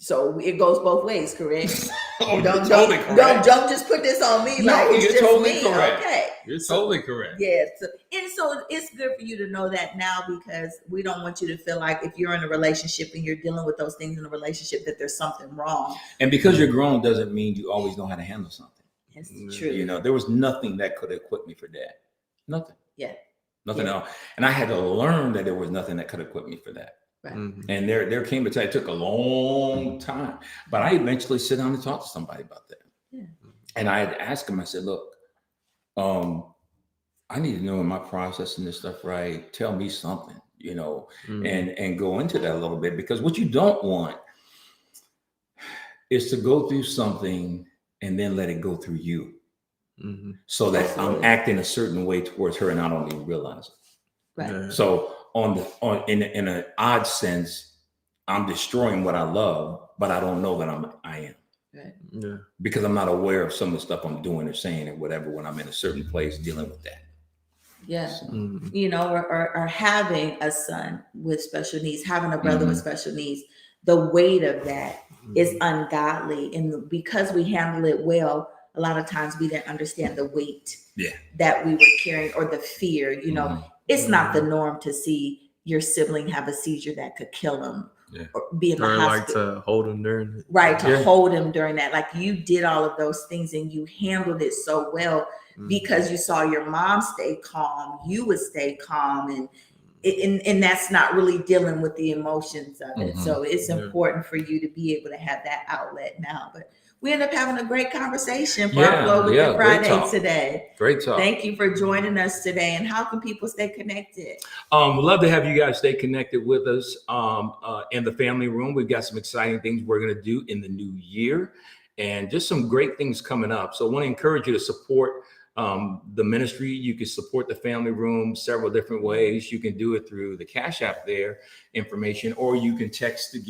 So it goes both ways, correct? Oh, don't just put this on me. No, like it's you're just totally me. correct. Okay. You're totally correct. Yeah. So it's good for you to know that now, because we don't want you to feel like if you're in a relationship and you're dealing with those things in a relationship that there's something wrong. And because you're grown doesn't mean you always know how to handle something. It's true. You know, there was nothing that could equip me for that. Nothing. Yeah. Nothing else. And I had to learn that there was nothing that could equip me for that. Right. And there came a time, it took a long time, but I eventually sit down and talk to somebody about that. Yeah. And I had to ask him, I said, look, I need to know, am I processing this stuff right? Tell me something, you know, and go into that a little bit, because what you don't want is to go through something and then let it go through you. So that I'm acting a certain way towards her and I don't even realize it. Right. Yeah. So in an odd sense, I'm destroying what I love, but I don't know that I am. Right. Yeah. Because I'm not aware of some of the stuff I'm doing or saying or whatever when I'm in a certain place dealing with that. Yeah. So, You know, or having a son with special needs, having a brother with special needs, the weight of that is ungodly. And because we handle it well, a lot of times we didn't understand the weight that we were carrying, or the fear. You know, it's not the norm to see your sibling have a seizure that could kill him, or be in the hospital. Like to hold him during it. Right, to hold him during that. Like, you did all of those things and you handled it so well because you saw your mom stay calm. You would stay calm, and that's not really dealing with the emotions of it. So it's important for you to be able to have that outlet now. But we end up having a great conversation for our Flow with the Friday today. Great talk. Thank you for joining us today. And how can people stay connected? We'd love to have you guys stay connected with us in the family room. We've got some exciting things we're going to do in the new year, and just some great things coming up. So I want to encourage you to support the ministry. You can support the family room several different ways. You can do it through the Cash App there information, or you can text the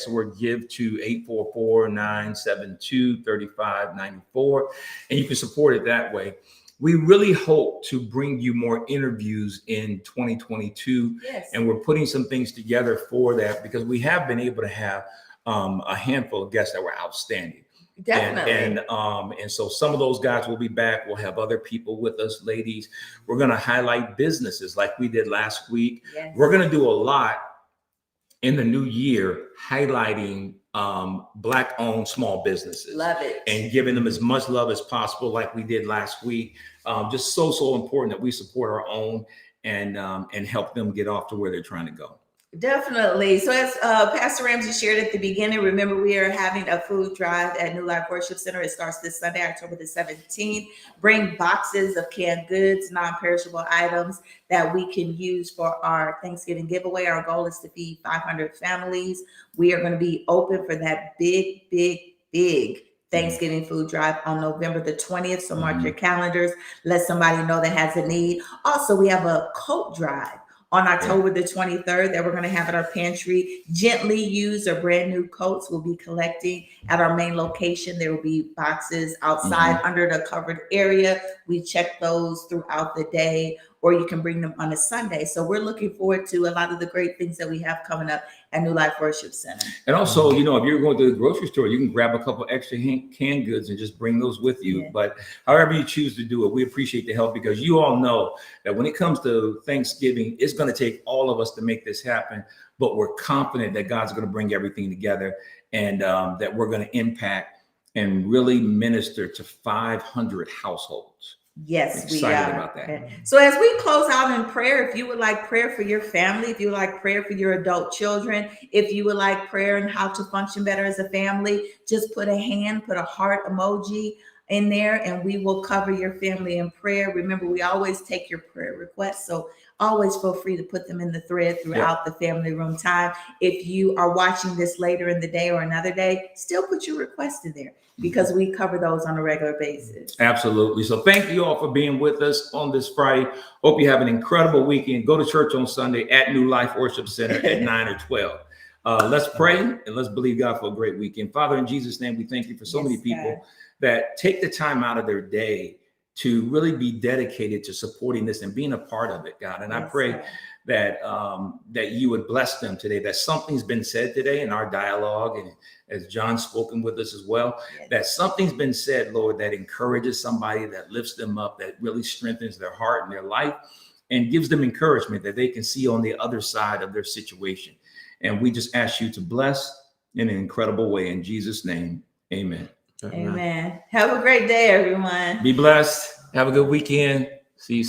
word give to 844-972-3594, and you can support it that way. We really hope to bring you more interviews in 2022. And we're putting some things together for that, because we have been able to have a handful of guests that were outstanding. Definitely. And so some of those guys will be back. We'll have other people with us, ladies. We're going to highlight businesses like we did last week. We're going to do a lot in the new year, highlighting Black-owned small businesses. Love it. And giving them as much love as possible, like we did last week. Just so important that we support our own and help them get off to where they're trying to go. Definitely. So as Pastor Ramsey shared at the beginning, remember, we are having a food drive at New Life Worship Center. It starts this Sunday, October the 17th. Bring boxes of canned goods, non-perishable items that we can use for our Thanksgiving giveaway. Our goal is to feed 500 families. We are going to be open for that big Thanksgiving food drive on November the 20th. So mark your calendars. Let somebody know that has a need. Also, we have a coat drive on October the 23rd that we're going to have at our pantry. Gently used or brand new coats will be collecting at our main location. There will be boxes outside under the covered area. We check those throughout the day, or you can bring them on a Sunday. So we're looking forward to a lot of the great things that we have coming up at New Life Worship Center. And also, you know, if you're going to the grocery store, you can grab a couple extra canned goods and just bring those with you. But however you choose to do it, we appreciate the help, because you all know that when it comes to Thanksgiving, it's going to take all of us to make this happen. But we're confident that God's going to bring everything together, and that we're going to impact and really minister to 500 households. Yes, we are about that. So as we close out in prayer, if you would like prayer for your family, if you would like prayer for your adult children, if you would like prayer on how to function better as a family, just put a heart emoji in there, and we will cover your family in prayer. Remember, we always take your prayer requests, so always feel free to put them in the thread throughout the family room time. If you are watching this later in the day or another day, still put your request in there, because we cover those on a regular basis. Absolutely. So thank you all for being with us on this Friday. Hope you have an incredible weekend. Go to church on Sunday at New Life Worship Center at 9 or 12. Let's pray and let's believe God for a great weekend. Father, in Jesus' name, we thank you for so many people God. that take the time out of their day to really be dedicated to supporting this and being a part of it, God. And I pray God. that you would bless them today, that something's been said today in our dialogue, and as John's spoken with us as well, that something's been said, Lord, that encourages somebody, that lifts them up, that really strengthens their heart and their life and gives them encouragement that they can see on the other side of their situation. And we just ask you to bless in an incredible way. In Jesus' name, amen. Amen. Have a great day, everyone. Be blessed. Have a good weekend. See you soon.